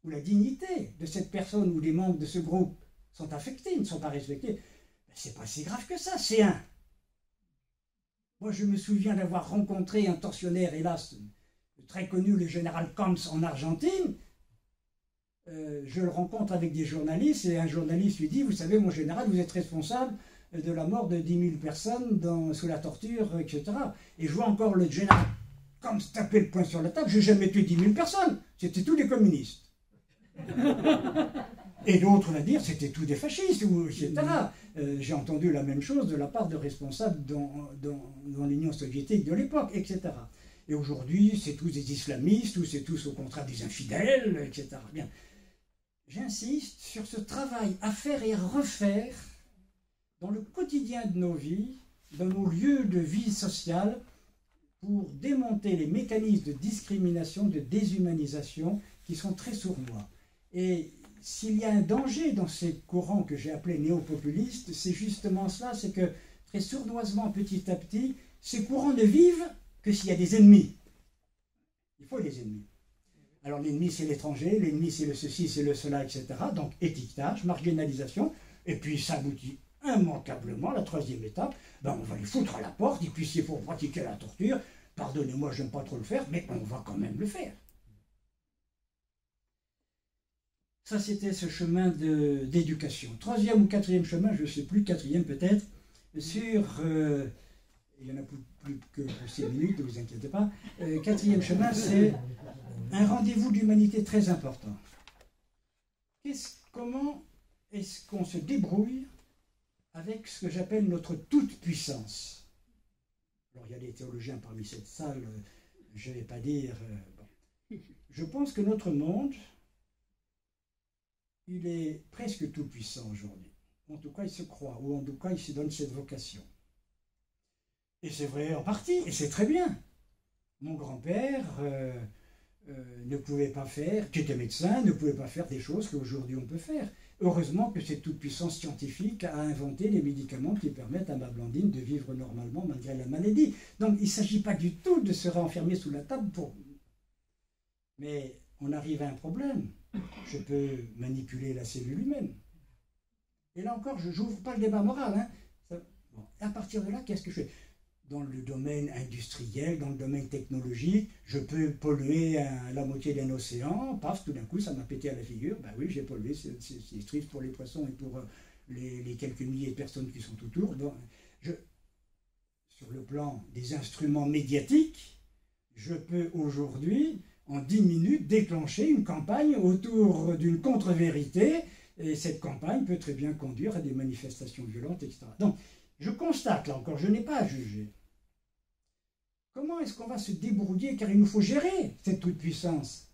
où la dignité de cette personne ou des membres de ce groupe sont affectés, ne sont pas respectés. C'est pas si grave que ça, c'est un. Moi, je me souviens d'avoir rencontré un tortionnaire, hélas, très connu, le général Camps en Argentine. Je le rencontre avec des journalistes et un journaliste lui dit, vous savez, mon général, vous êtes responsable de la mort de 10 000 personnes sous la torture, etc. Et je vois encore le général Camps taper le poing sur la table, j'ai jamais tué 10 000 personnes, c'était tous des communistes. Et l'autre va dire, c'était tous des fascistes, etc. J'ai entendu la même chose de la part de responsables dans l'Union soviétique de l'époque, etc. Et aujourd'hui, c'est tous des islamistes, ou c'est tous au contraire des infidèles, etc. Bien. J'insiste sur ce travail à faire et à refaire dans le quotidien de nos vies, dans nos lieux de vie sociale, pour démonter les mécanismes de discrimination, de déshumanisation, qui sont très sournois. Et s'il y a un danger dans ces courants que j'ai appelés néo-populistes, c'est justement cela, c'est que très sournoisement, petit à petit, ces courants ne vivent que s'il y a des ennemis. Il faut des ennemis. Alors l'ennemi c'est l'étranger, l'ennemi c'est le ceci, c'est le cela, etc. Donc étiquetage, marginalisation, et puis ça aboutit immanquablement à la troisième étape, ben, on va les foutre à la porte, et puis s'il faut pratiquer la torture, pardonnez-moi, je n'aime pas trop le faire, mais on va quand même le faire. Ça, c'était ce chemin d'éducation. Troisième ou quatrième chemin, je ne sais plus, quatrième peut-être, sur... il n'y en a plus que pour 6 minutes, ne vous inquiétez pas. Quatrième chemin, c'est un rendez-vous d'humanité très important. Comment est-ce qu'on se débrouille avec ce que j'appelle notre toute-puissance? Alors, il y a des théologiens parmi cette salle, je ne vais pas dire... bon. Je pense que notre monde... il est presque tout-puissant aujourd'hui. En tout cas, il se croit, ou en tout cas, il se donne cette vocation. Et c'est vrai en partie, et c'est très bien. Mon grand-père ne pouvait pas faire, qui était médecin, ne pouvait pas faire des choses qu'aujourd'hui on peut faire. Heureusement que cette toute-puissance scientifique a inventé les médicaments qui permettent à ma Blandine de vivre normalement malgré la maladie. Donc il ne s'agit pas du tout de se renfermer sous la table pour... Mais on arrive à un problème. Je peux manipuler la cellule humaine. Et là encore, je n'ouvre pas le débat moral. Hein. Bon. À partir de là, qu'est-ce que je fais? Dans le domaine industriel, dans le domaine technologique, je peux polluer la moitié d'un océan, paf, tout d'un coup, ça m'a pété à la figure. Ben oui, j'ai pollué, c'est triste pour les poissons et pour les quelques milliers de personnes qui sont autour. Bon, sur le plan des instruments médiatiques, je peux aujourd'hui... en 10 minutes, déclencher une campagne autour d'une contre-vérité, et cette campagne peut très bien conduire à des manifestations violentes, etc. Donc, je constate, là encore, je n'ai pas à juger. Comment est-ce qu'on va se débrouiller, car il nous faut gérer cette toute-puissance?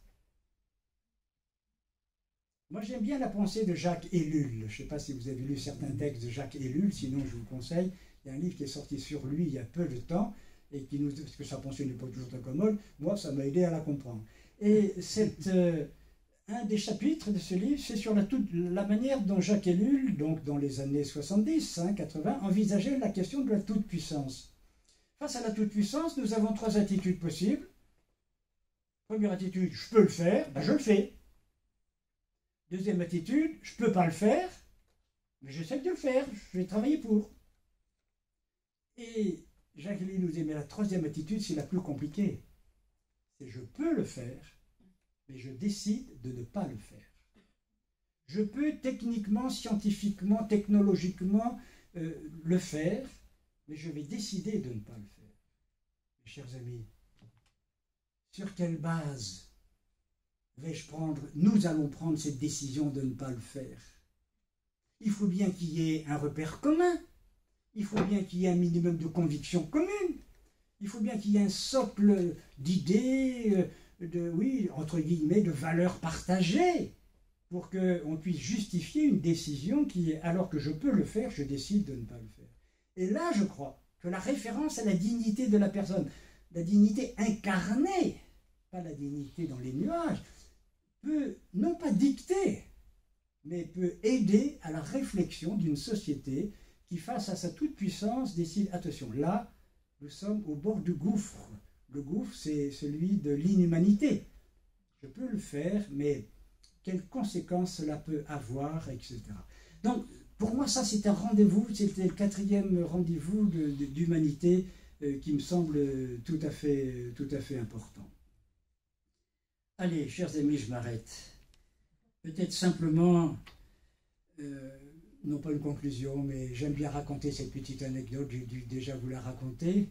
Moi, j'aime bien la pensée de Jacques Ellul. Je ne sais pas si vous avez lu certains textes de Jacques Ellul, sinon je vous conseille. Il y a un livre qui est sorti sur lui il y a peu de temps, et qui nous, parce que sa pensée n'est pas toujours très commode, moi ça m'a aidé à la comprendre. Et un des chapitres de ce livre, c'est sur la manière dont Jacques Ellul, donc dans les années 70, 80, envisageait la question de la toute-puissance. Face à la toute-puissance, nous avons 3 attitudes possibles. Première attitude, je peux le faire, ben je le fais. Deuxième attitude, je ne peux pas le faire, mais j'essaie de le faire, je vais travailler pour. Et Jacques Ellul nous dit, mais la troisième attitude, c'est la plus compliquée. C'est je peux le faire, mais je décide de ne pas le faire. Je peux techniquement, scientifiquement, technologiquement le faire, mais je vais décider de ne pas le faire. Mes chers amis, sur quelle base nous allons prendre cette décision de ne pas le faire? Il faut bien qu'il y ait un repère commun, il faut bien qu'il y ait un minimum de conviction commune, il faut bien qu'il y ait un socle d'idées, entre guillemets, de valeurs partagées, pour qu'on puisse justifier une décision qui est, alors que je peux le faire, je décide de ne pas le faire. Et là, je crois que la référence à la dignité de la personne, la dignité incarnée, pas la dignité dans les nuages, peut non pas dicter, mais peut aider à la réflexion d'une société qui, face à sa toute-puissance, décide, attention, là, nous sommes au bord du gouffre. Le gouffre, c'est celui de l'inhumanité. Je peux le faire, mais quelles conséquences cela peut avoir, etc. Donc, pour moi, ça, c'est un rendez-vous, c'était le 4e rendez-vous d'humanité qui me semble tout à fait important. Allez, chers amis, je m'arrête. Peut-être simplement, non pas une conclusion, mais j'aime bien raconter cette petite anecdote, j'ai dû déjà vous la raconter.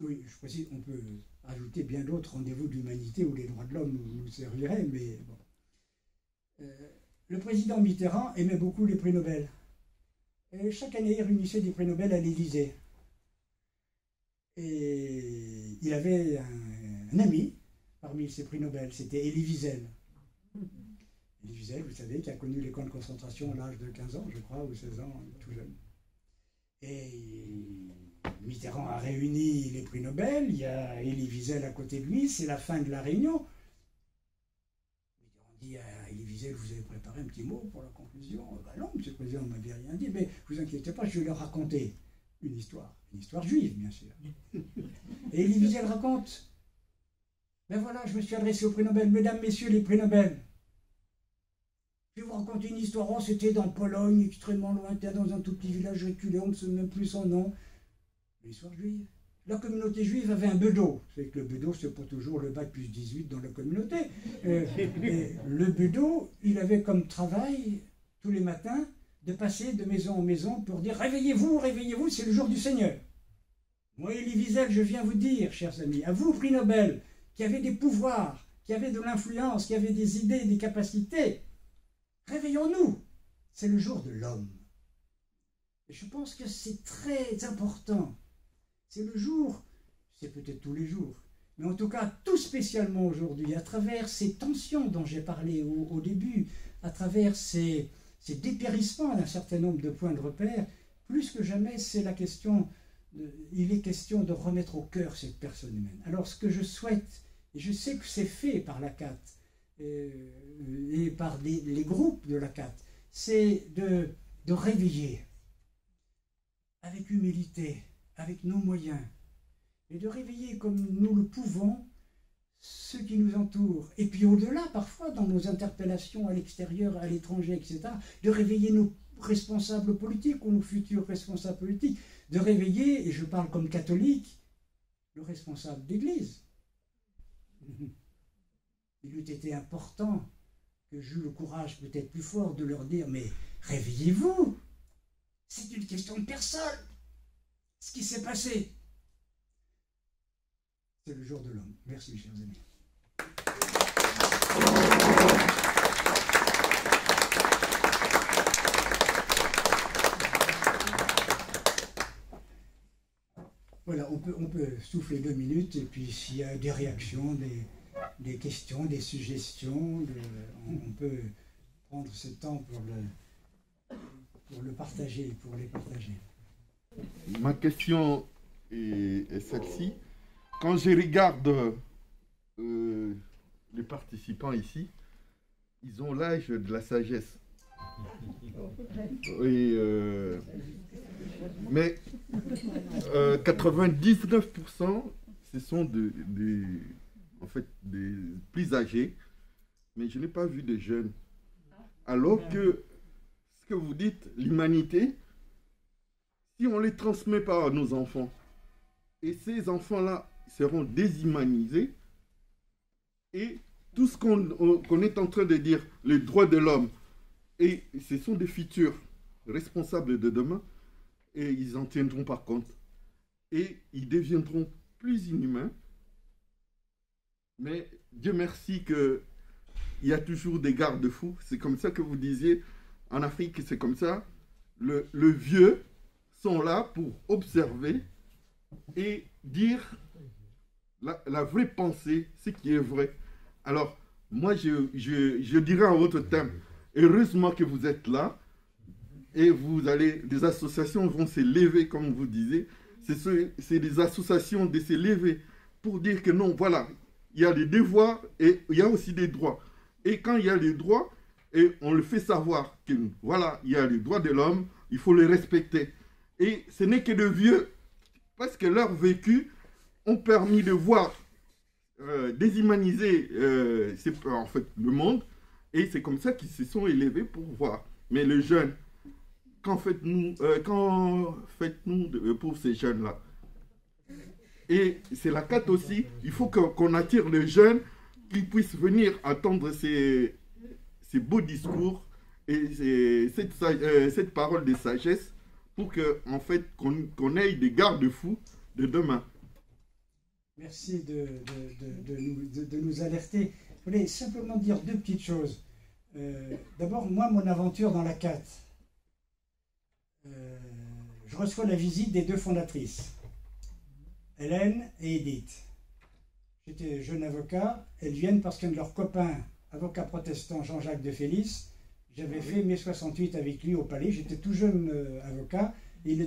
Oui, je précise, on peut ajouter bien d'autres rendez-vous d'humanité où les droits de l'homme nous serviraient, mais bon. Le président Mitterrand aimait beaucoup les prix Nobel. Et chaque année, il réunissait des prix Nobel à l'Élysée. Et il avait un ami parmi ces prix Nobel, c'était Elie Wiesel. Elie Wiesel, vous savez, qui a connu les camps de concentration à l'âge de 15 ans, je crois, ou 16 ans, tout jeune. Et Mitterrand a réuni les prix Nobel, il y a Elie Wiesel à côté de lui, c'est la fin de la réunion. Mitterrand dit à Elie Wiesel, vous avez préparé un petit mot pour la conclusion? Ben non, monsieur le président, on ne m'avait rien dit, mais vous inquiétez pas, je vais leur raconter une histoire juive, bien sûr. Et Elie Wiesel raconte, ben voilà, je me suis adressé aux prix Nobel, mesdames, messieurs les prix Nobel. Je vais vous raconter une histoire, oh, c'était dans Pologne, extrêmement lointain, dans un tout petit village reculé, on ne sait même plus son nom. L'histoire juive. La communauté juive avait un bedeau. Vous savez que le bedeau, c'est pas toujours le bac plus 18 dans la communauté. Et le bedeau, il avait comme travail, tous les matins, de passer de maison en maison pour dire « Réveillez-vous, réveillez-vous, c'est le jour du Seigneur ». Moi, Elie Wiesel, je viens vous dire, chers amis, à vous, prix Nobel, qui avez des pouvoirs, qui avez de l'influence, qui avez des idées, des capacités, réveillons-nous. C'est le jour de l'homme. Et je pense que c'est très important. C'est le jour, c'est peut-être tous les jours, mais en tout cas tout spécialement aujourd'hui, à travers ces tensions dont j'ai parlé au début, à travers ces dépérissements d'un certain nombre de points de repère, plus que jamais c'est la question, il est question de remettre au cœur cette personne humaine. Alors ce que je souhaite, et je sais que c'est fait par la CAT et par les groupes de la CAT, c'est de réveiller avec humilité, avec nos moyens, et de réveiller comme nous le pouvons ceux qui nous entourent. Et puis au-delà, parfois, dans nos interpellations à l'extérieur, à l'étranger, etc., de réveiller nos responsables politiques ou nos futurs responsables politiques, de réveiller, et je parle comme catholique, le responsable d'Église. Il eût été important que j'eus le courage peut-être plus fort de leur dire, mais réveillez-vous, c'est une question de personne. Ce qui s'est passé, c'est le jour de l'homme. Merci, chers amis. Voilà, on peut souffler 2 minutes, et puis s'il y a des réactions, des questions, des suggestions, on peut prendre ce temps pour le partager, pour les partager. Ma question est celle-ci. Quand je regarde les participants ici, ils ont l'âge de la sagesse. Et, mais 99%, ce sont en fait, des plus âgés, mais je n'ai pas vu de jeunes. Alors que ce que vous dites, l'humanité, si on les transmet pas à nos enfants, et ces enfants-là seront déshumanisés, et tout ce qu'on est en train de dire, les droits de l'homme, et ce sont des futurs, responsables de demain et ils n'en tiendront pas compte. Et ils deviendront plus inhumains. Mais Dieu merci qu'il y a toujours des garde-fous. C'est comme ça que vous disiez, en Afrique, c'est comme ça. Le vieux sont là pour observer et dire la vraie pensée, ce qui est vrai. Alors, moi, je dirais en votre terme, heureusement que vous êtes là et des associations vont se lever, comme vous disiez. C'est des associations de se lever pour dire que non, voilà, il y a des devoirs et il y a aussi des droits. Et quand il y a des droits, et on le fait savoir que voilà, il y a les droits de l'homme, il faut les respecter. Et ce n'est que de vieux, parce que leur vécu ont permis de voir, déshumaniser en fait, le monde. Et c'est comme ça qu'ils se sont élevés pour voir. Mais les jeunes, qu'en faites-nous pour ces jeunes-là? Et c'est la carte aussi, il faut qu'on attire les jeunes qui puissent venir entendre ces beaux discours et cette parole de sagesse pour en fait, qu'on ait des garde-fous de demain. Merci de nous alerter. Je voulais simplement dire deux petites choses. D'abord, moi, mon aventure dans la CAT, je reçois la visite des deux fondatrices, Hélène et Edith. J'étais jeune avocat, elles viennent parce qu'un de leurs copains, avocat protestant, Jean-Jacques de Félis, j'avais fait mai 68 avec lui au Palais, j'étais tout jeune avocat, et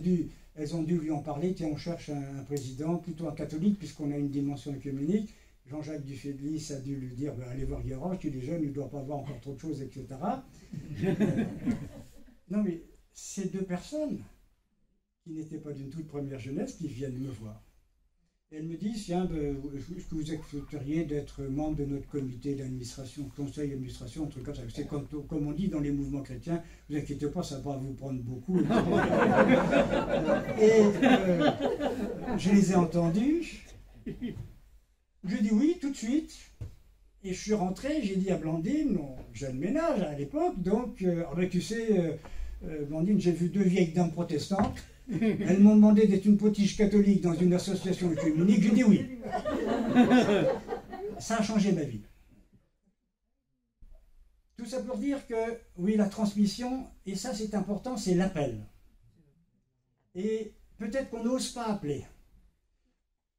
elles ont dû lui en parler, tiens, on cherche un président, plutôt un catholique, puisqu'on a une dimension œcuménique. Jean-Jacques de Félis a dû lui dire, ben, allez voir Guéroche, il est jeune, il ne doit pas avoir encore trop de choses, etc. Non mais, ces deux personnes, qui n'étaient pas d'une toute première jeunesse, qui viennent me voir. Et elles me disent, tiens, est-ce que vous accepteriez d'être membre de notre comité d'administration, conseil d'administration, un truc comme ça. C'est comme on dit dans les mouvements chrétiens, ne vous inquiétez pas, ça va vous prendre beaucoup. Et je les ai entendus. Je dis oui, tout de suite. Et je suis rentré, j'ai dit à Blandine, jeune ménage à l'époque, donc, tu sais, Blandine, j'ai vu deux vieilles dames protestantes. Elles m'ont demandé d'être une potiche catholique dans une association œcuménique. J'ai dit oui. Ça a changé ma vie. Tout ça pour dire que, oui, la transmission, et ça c'est important, c'est l'appel. Et peut-être qu'on n'ose pas appeler.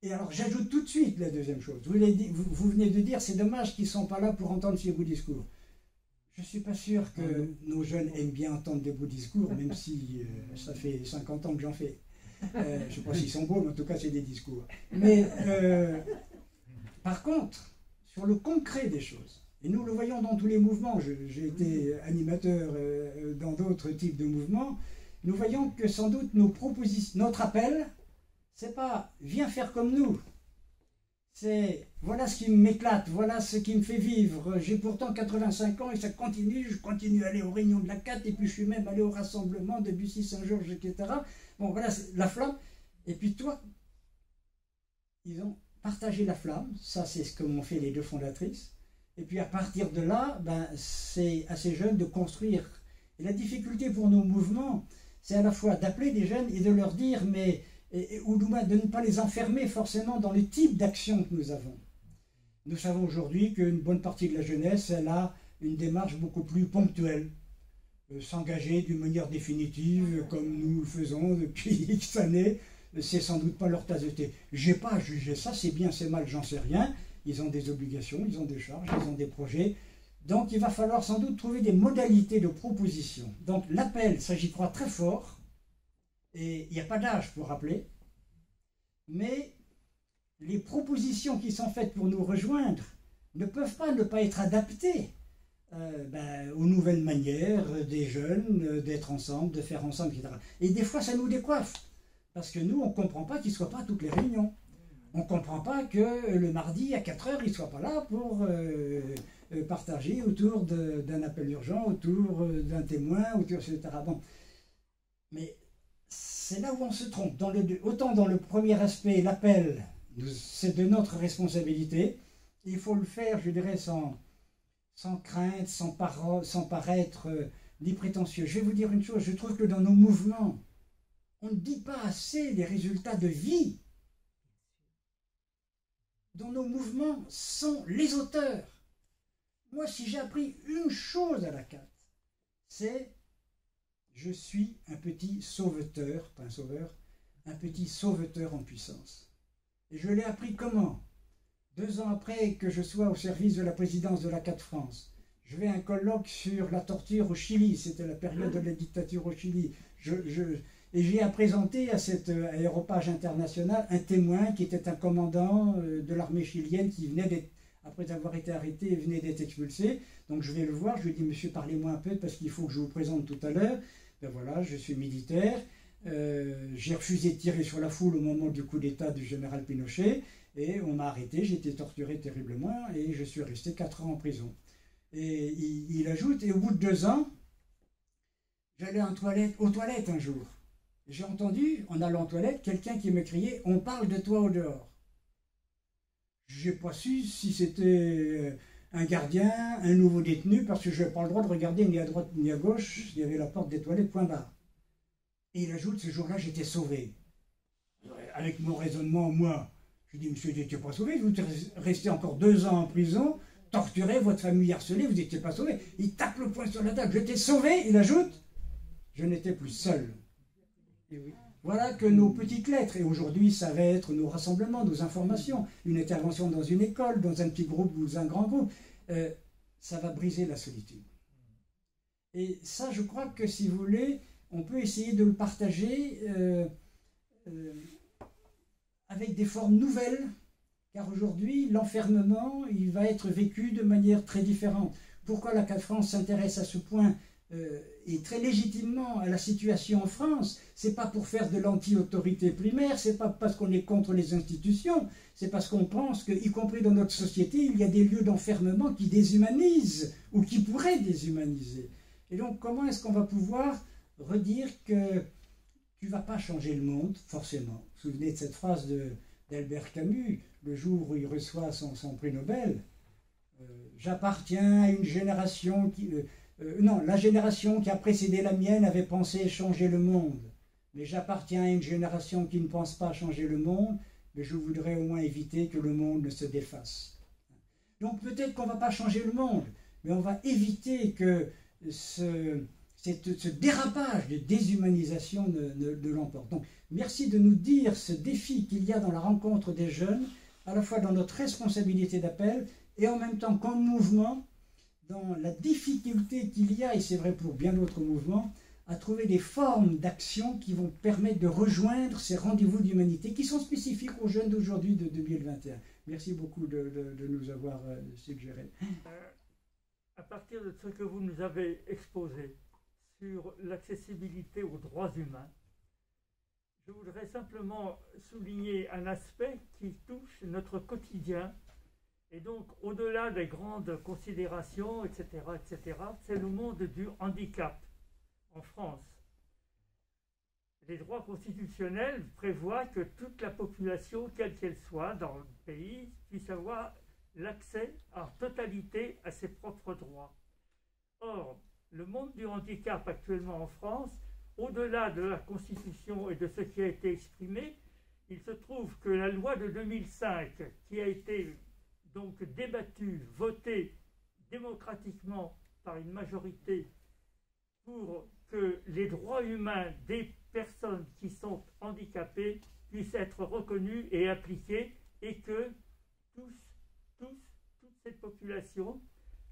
Et alors j'ajoute tout de suite la deuxième chose. Vous venez de dire, c'est dommage qu'ils ne sont pas là pour entendre ces beaux discours. Je ne suis pas sûr que nos jeunes aiment bien entendre des beaux discours, même si ça fait 50 ans que j'en fais. Je ne sais pas s'ils sont beaux, mais en tout cas, c'est des discours. Mais par contre, sur le concret des choses, et nous le voyons dans tous les mouvements, j'ai été animateur dans d'autres types de mouvements, nous voyons que sans doute notre appel, c'est pas « viens faire comme nous ». C'est voilà ce qui m'éclate, voilà ce qui me fait vivre. J'ai pourtant 85 ans et ça continue, je continue à aller aux réunions de la CAT et puis je suis même allé au rassemblement de Bussy-Saint-Georges, etc. Bon voilà, la flamme. Et puis toi, ils ont partagé la flamme, ça c'est ce que m'ont fait les deux fondatrices. Et puis à partir de là, ben, c'est à ces jeunes de construire. Et la difficulté pour nos mouvements, c'est à la fois d'appeler des jeunes et de leur dire, mais... ou de ne pas les enfermer forcément dans le type d'action que nous avons. Nous savons aujourd'hui qu'une bonne partie de la jeunesse, elle a une démarche beaucoup plus ponctuelle. S'engager d'une manière définitive, comme nous le faisons depuis X années, c'est sans doute pas leur tasse de thé. Je n'ai pas à juger ça, c'est bien, c'est mal, j'en sais rien. Ils ont des obligations, ils ont des charges, ils ont des projets. Donc il va falloir sans doute trouver des modalités de proposition. Donc l'appel, ça j'y crois très fort. Et il n'y a pas d'âge pour rappeler, mais les propositions qui sont faites pour nous rejoindre ne peuvent pas ne pas être adaptées aux nouvelles manières des jeunes d'être ensemble, de faire ensemble, etc. Et des fois, ça nous décoiffe, parce que nous, on ne comprend pas qu'ils ne soient pas à toutes les réunions. On ne comprend pas que le mardi à 4 heures, ils ne soient pas là pour partager autour d'un appel urgent, autour d'un témoin, autour, etc. Bon. Mais c'est là où on se trompe. Autant dans le premier aspect, l'appel, c'est de notre responsabilité. Il faut le faire, je dirais, sans crainte, sans paraître ni prétentieux. Je vais vous dire une chose, je trouve que dans nos mouvements, on ne dit pas assez les résultats de vie dont nos mouvements sont les auteurs. Moi, si j'ai appris une chose à la CAT, c'est je suis un petit sauveteur, pas un sauveur, un petit sauveteur en puissance. Et je l'ai appris comment? 2 ans après que je sois au service de la présidence de la CAT France, je vais à un colloque sur la torture au Chili, c'était la période de la dictature au Chili, et j'ai à présenter à cet aéropage international un témoin qui était un commandant de l'armée chilienne qui venait d'être, après avoir été arrêté, venait d'être expulsé. Donc je vais le voir, je lui dis, monsieur, parlez-moi un peu parce qu'il faut que je vous présente tout à l'heure. Ben voilà, je suis militaire, j'ai refusé de tirer sur la foule au moment du coup d'État du général Pinochet, et on m'a arrêté, j'ai été torturé terriblement, et je suis resté 4 ans en prison. Et il ajoute, et au bout de 2 ans, j'allais aux toilettes un jour. J'ai entendu, en allant aux toilettes, quelqu'un qui me criait « On parle de toi au dehors ». Je n'ai pas su si c'était un gardien, un nouveau détenu, parce que je n'avais pas le droit de regarder ni à droite ni à gauche, il y avait la porte des toilettes, point barre. Et il ajoute, ce jour-là, j'étais sauvé. Avec mon raisonnement, moi, je dis, monsieur, vous n'étiez pas sauvé, vous restez encore 2 ans en prison, torturé, votre famille harcelée, vous n'étiez pas sauvé. Il tape le poing sur la table, j'étais sauvé, il ajoute, je n'étais plus seul. Et oui. Voilà que nos petites lettres, et aujourd'hui ça va être nos rassemblements, nos informations, une intervention dans une école, dans un petit groupe ou dans un grand groupe, ça va briser la solitude. Et ça, je crois que si vous voulez, on peut essayer de le partager avec des formes nouvelles, car aujourd'hui, l'enfermement, il va être vécu de manière très différente. Pourquoi la CAT France s'intéresse à ce point et très légitimement à la situation en France? C'est pas pour faire de l'anti-autorité primaire, c'est pas parce qu'on est contre les institutions, c'est parce qu'on pense que, y compris dans notre société, il y a des lieux d'enfermement qui déshumanisent ou qui pourraient déshumaniser. Et donc, comment est-ce qu'on va pouvoir redire que tu vas pas changer le monde, forcément? Vous vous souvenez de cette phrase d'Albert Camus, le jour où il reçoit son prix Nobel, j'appartiens à une génération qui... non, la génération qui a précédé la mienne avait pensé changer le monde. Mais j'appartiens à une génération qui ne pense pas changer le monde, mais je voudrais au moins éviter que le monde ne se défasse. Donc peut-être qu'on ne va pas changer le monde, mais on va éviter que ce dérapage de déshumanisation ne l'emporte. Donc merci de nous dire ce défi qu'il y a dans la rencontre des jeunes, à la fois dans notre responsabilité d'appel, et en même temps comme mouvement, dans la difficulté qu'il y a, et c'est vrai pour bien d'autres mouvements, à trouver des formes d'action qui vont permettre de rejoindre ces rendez-vous d'humanité qui sont spécifiques aux jeunes d'aujourd'hui de 2021. Merci beaucoup de nous avoir suggéré. À partir de ce que vous nous avez exposé sur l'accessibilité aux droits humains, je voudrais simplement souligner un aspect qui touche notre quotidien. Et donc, au-delà des grandes considérations, etc., c'est le monde du handicap en France. Les droits constitutionnels prévoient que toute la population, quelle qu'elle soit dans le pays, puisse avoir l'accès en totalité à ses propres droits. Or, le monde du handicap actuellement en France, au-delà de la Constitution et de ce qui a été exprimé, il se trouve que la loi de 2005, qui a été donc débattu, voté démocratiquement par une majorité pour que les droits humains des personnes qui sont handicapées puissent être reconnus et appliqués et que toute cette population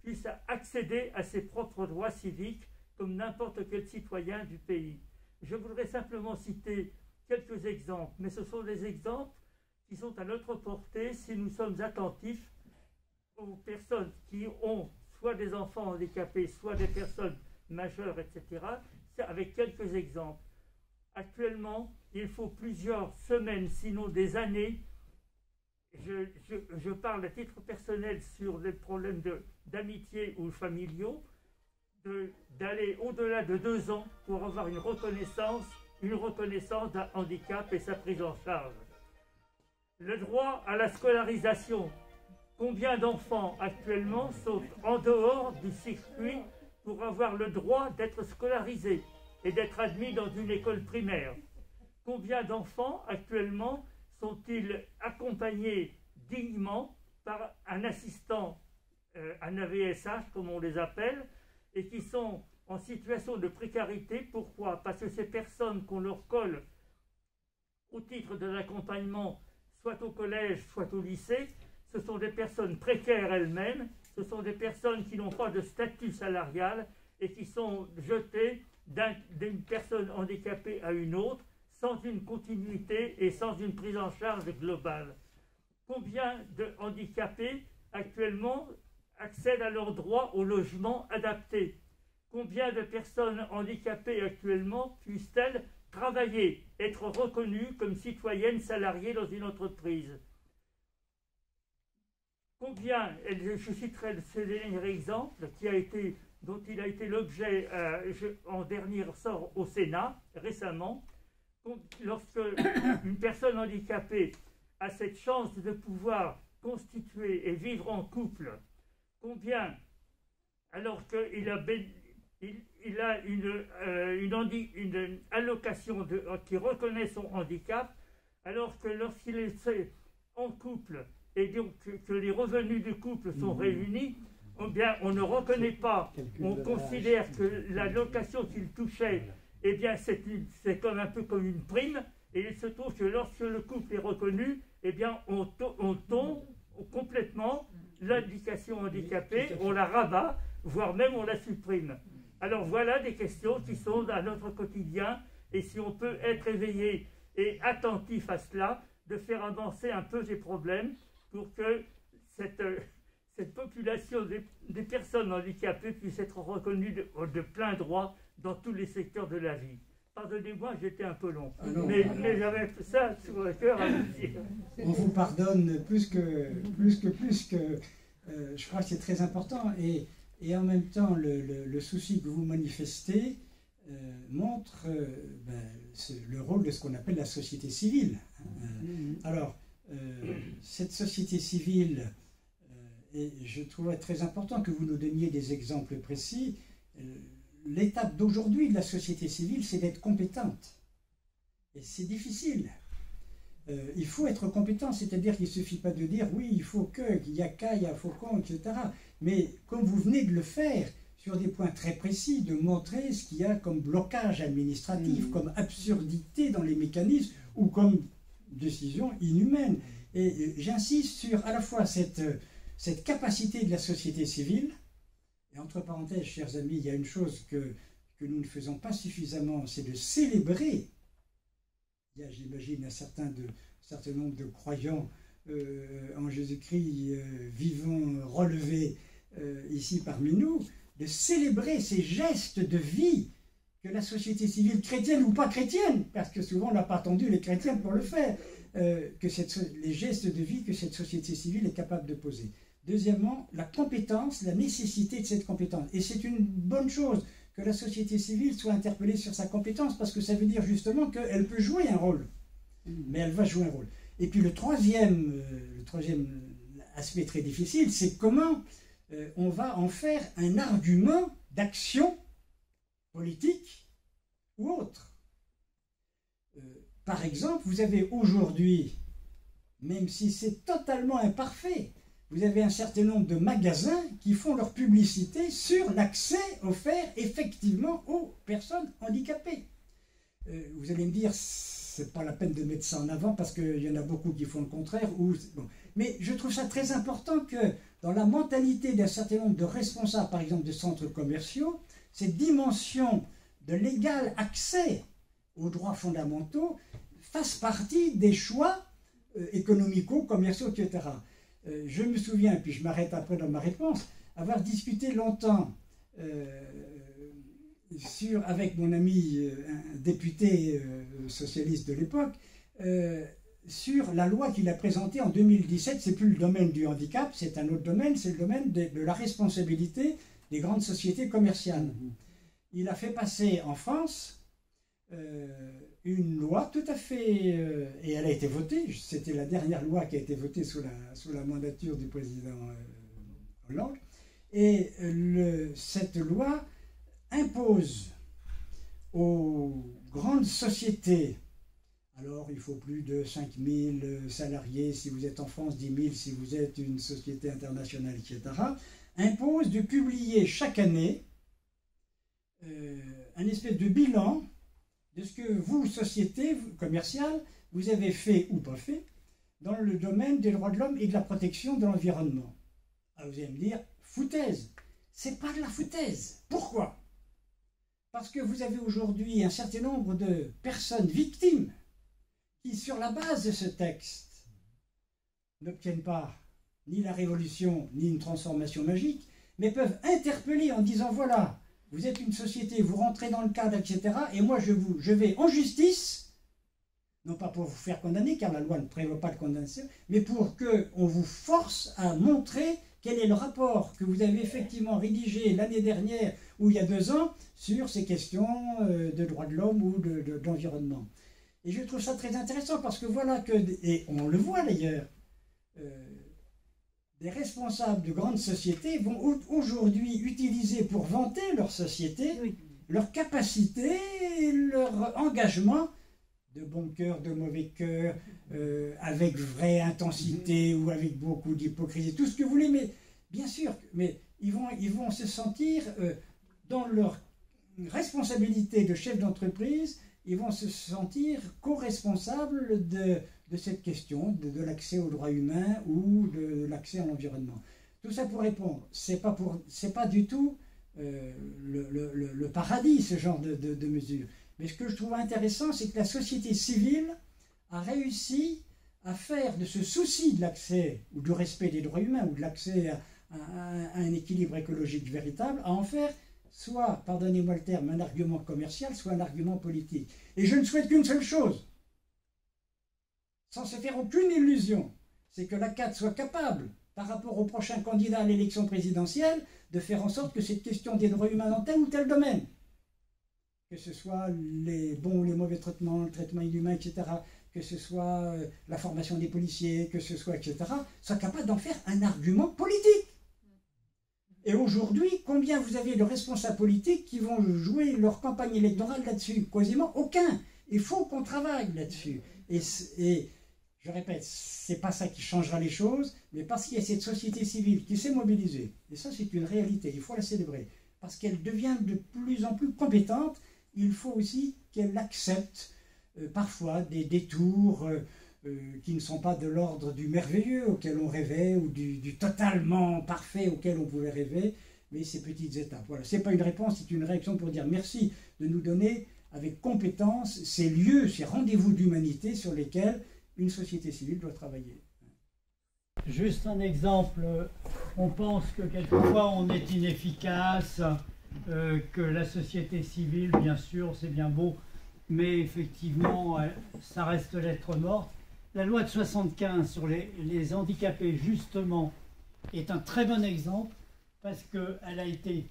puisse accéder à ses propres droits civiques comme n'importe quel citoyen du pays. Je voudrais simplement citer quelques exemples, mais ce sont des exemples qui sont à notre portée si nous sommes attentifs aux personnes qui ont soit des enfants handicapés, soit des personnes majeures, etc. C'est avec quelques exemples. Actuellement, il faut plusieurs semaines, sinon des années. Je parle à titre personnel sur des problèmes d'amitié ou familiaux, d'aller au-delà de 2 ans pour avoir une reconnaissance d'un handicap et sa prise en charge. Le droit à la scolarisation. Combien d'enfants actuellement sont en dehors du circuit pour avoir le droit d'être scolarisés et d'être admis dans une école primaire? Combien d'enfants actuellement sont-ils accompagnés dignement par un assistant, un AVSH comme on les appelle, et qui sont en situation de précarité? Pourquoi? Parce que ces personnes qu'on leur colle au titre de l'accompagnement, soit au collège, soit au lycée, ce sont des personnes précaires elles-mêmes, ce sont des personnes qui n'ont pas de statut salarial et qui sont jetées d'une personne handicapée à une autre, sans une continuité et sans une prise en charge globale. Combien de handicapés actuellement accèdent à leur droit au logement adapté? Combien de personnes handicapées actuellement puissent-elles travailler, être reconnues comme citoyennes salariées dans une entreprise? Combien, je citerai ce dernier exemple dont il a été l'objet en dernier ressort au Sénat récemment, lorsque une personne handicapée a cette chance de pouvoir constituer et vivre en couple, combien, alors qu'il a une allocation qui reconnaît son handicap, alors que lorsqu'il est en couple et donc que les revenus du couple sont réunis, eh bien, on ne reconnaît pas, on considère que l'allocation qu'il touchait, eh bien, c'est un peu comme une prime, et il se trouve que lorsque le couple est reconnu, eh bien, on tombe complètement l'indication handicapée, on la rabat, voire même on la supprime. Alors voilà des questions qui sont dans notre quotidien, et si on peut être éveillé et attentif à cela, de faire avancer un peu ces problèmes pour que cette population des personnes handicapées puisse être reconnue de plein droit dans tous les secteurs de la vie. Pardonnez-moi, j'étais un peu long, mais j'avais ça sur le cœur à vous dire. On vous pardonne plus que je crois que c'est très important, et en même temps le souci que vous manifestez montre le rôle de ce qu'on appelle la société civile. Alors, cette société civile, et je trouvais très important que vous nous donniez des exemples précis. L'étape d'aujourd'hui de la société civile, c'est d'être compétente. Et c'est difficile. Il faut être compétent, c'est-à-dire qu'il ne suffit pas de dire oui, il faut qu'il y a qu'à, il y a faucon, etc. Mais comme vous venez de le faire, sur des points très précis, de montrer ce qu'il y a comme blocage administratif, comme absurdité dans les mécanismes, ou comme décision inhumaine. Et j'insiste sur à la fois cette capacité de la société civile. Et entre parenthèses, chers amis, il y a une chose que nous ne faisons pas suffisamment, c'est de célébrer. Il y a, j'imagine, un certain nombre de croyants en Jésus-Christ vivants, relevés ici parmi nous, de célébrer ces gestes de vie que la société civile, chrétienne ou pas chrétienne, parce que souvent on n'a pas attendu les chrétiens pour le faire, les gestes de vie que cette société civile est capable de poser. Deuxièmement, la compétence, la nécessité de cette compétence. Et c'est une bonne chose que la société civile soit interpellée sur sa compétence, parce que ça veut dire justement qu'elle peut jouer un rôle. Mais elle va jouer un rôle. Et puis le troisième aspect très difficile, c'est comment on va en faire un argument d'action politique ou autre. Par exemple, vous avez aujourd'hui, même si c'est totalement imparfait, vous avez un certain nombre de magasins qui font leur publicité sur l'accès offert effectivement aux personnes handicapées. Vous allez me dire, c'est pas la peine de mettre ça en avant parce qu'il y en a beaucoup qui font le contraire. Bon. Mais je trouve ça très important que dans la mentalité d'un certain nombre de responsables, par exemple de centres commerciaux, cette dimension de l'égal accès aux droits fondamentaux fasse partie des choix économico-commerciaux, etc. Je me souviens, puis je m'arrête après dans ma réponse, avoir discuté longtemps avec mon ami, un député socialiste de l'époque, sur la loi qu'il a présentée en 2017. C'est plus le domaine du handicap, c'est un autre domaine, c'est le domaine de la responsabilité des grandes sociétés commerciales. Il a fait passer en France une loi tout à fait... et elle a été votée, c'était la dernière loi qui a été votée sous la mandature du président Hollande. Et cette loi impose aux grandes sociétés, alors il faut plus de 5000 salariés si vous êtes en France, 10 000 si vous êtes une société internationale, etc., impose de publier chaque année un espèce de bilan de ce que vous, société commerciale, vous avez fait ou pas fait dans le domaine des droits de l'homme et de la protection de l'environnement. Alors vous allez me dire, foutaise. C'est pas de la foutaise. Pourquoi? Parce que vous avez aujourd'hui un certain nombre de personnes victimes qui, sur la base de ce texte, n'obtiennent pas ni la révolution, ni une transformation magique, mais peuvent interpeller en disant, voilà, vous êtes une société, vous rentrez dans le cadre, etc., et moi je vais en justice, non pas pour vous faire condamner, car la loi ne prévoit pas de condamnation, mais pour qu'on vous force à montrer quel est le rapport que vous avez effectivement rédigé l'année dernière ou il y a 2 ans sur ces questions de droits de l'homme ou d'environnement. Et je trouve ça très intéressant parce que voilà que, et on le voit d'ailleurs, des responsables de grandes sociétés vont aujourd'hui utiliser pour vanter leur société, leur capacité, leur engagement de bon cœur, de mauvais cœur, avec vraie intensité ou avec beaucoup d'hypocrisie, tout ce que vous voulez, mais bien sûr, mais ils vont se sentir dans leur responsabilité de chef d'entreprise, ils vont se sentir co-responsables de cette question, de l'accès aux droits humains ou de l'accès à l'environnement. Tout ça pour répondre, c'est pas du tout le paradis, ce genre de mesures. Mais ce que je trouve intéressant, c'est que la société civile a réussi à faire de ce souci de l'accès ou du respect des droits humains ou de l'accès à un équilibre écologique véritable, à en faire soit, pardonnez-moi le terme, un argument commercial, soit un argument politique. Et je ne souhaite qu'une seule chose, sans se faire aucune illusion, c'est que la CAT soit capable, par rapport au prochain candidat à l'élection présidentielle, de faire en sorte que cette question des droits humains dans tel ou tel domaine, que ce soit les bons ou les mauvais traitements, le traitement inhumain, etc., que ce soit la formation des policiers, que ce soit, etc., soit capable d'en faire un argument politique. Et aujourd'hui, combien vous avez de responsables politiques qui vont jouer leur campagne électorale là-dessus? Quasiment aucun. Il faut qu'on travaille là-dessus. Et je répète, c'est pas ça qui changera les choses, mais parce qu'il y a cette société civile qui s'est mobilisée, et ça c'est une réalité, il faut la célébrer, parce qu'elle devient de plus en plus compétente, il faut aussi qu'elle accepte parfois des détours qui ne sont pas de l'ordre du merveilleux auquel on rêvait, ou du totalement parfait auquel on pouvait rêver, mais ces petites étapes. Voilà, ce n'est pas une réponse, c'est une réaction pour dire merci de nous donner avec compétence ces lieux, ces rendez-vous d'humanité sur lesquels une société civile doit travailler. Juste un exemple, on pense que quelquefois on est inefficace, que la société civile, bien sûr, c'est bien beau, mais effectivement, ça reste lettre morte. La loi de 75 sur les handicapés, justement, est un très bon exemple parce qu'elle a été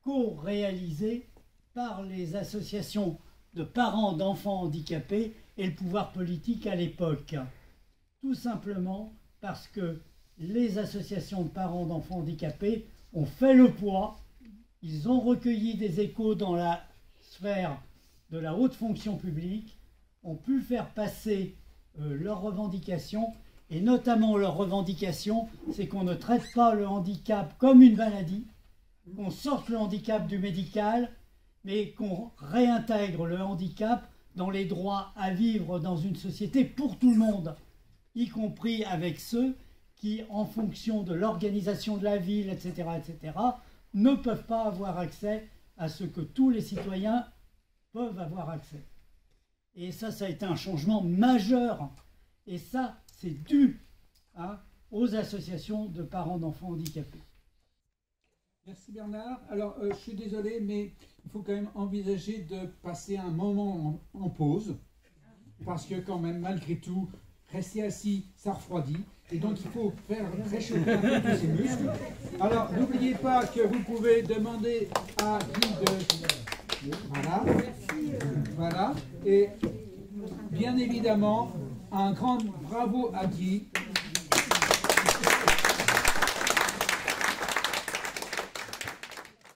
co-réalisée par les associations de parents d'enfants handicapés et le pouvoir politique à l'époque. Tout simplement parce que les associations de parents d'enfants handicapés ont fait le poids, ils ont recueilli des échos dans la sphère de la haute fonction publique, ont pu faire passer leurs revendications, et notamment leurs revendications, c'est qu'on ne traite pas le handicap comme une maladie, qu'on sorte le handicap du médical, mais qu'on réintègre le handicap dans les droits à vivre dans une société pour tout le monde, y compris avec ceux qui, en fonction de l'organisation de la ville, etc., ne peuvent pas avoir accès à ce que tous les citoyens peuvent avoir accès. Et ça a été un changement majeur. Et ça, c'est dû aux associations de parents d'enfants handicapés. Merci Bernard. Alors, je suis désolé, mais il faut quand même envisager de passer un moment en pause. Parce que quand même, malgré tout, rester assis, ça refroidit. Et donc, il faut faire réchauffer un peu tous ces muscles. Alors, n'oubliez pas que vous pouvez demander à Guy de... Voilà. Voilà. Et bien évidemment, un grand bravo à Guy.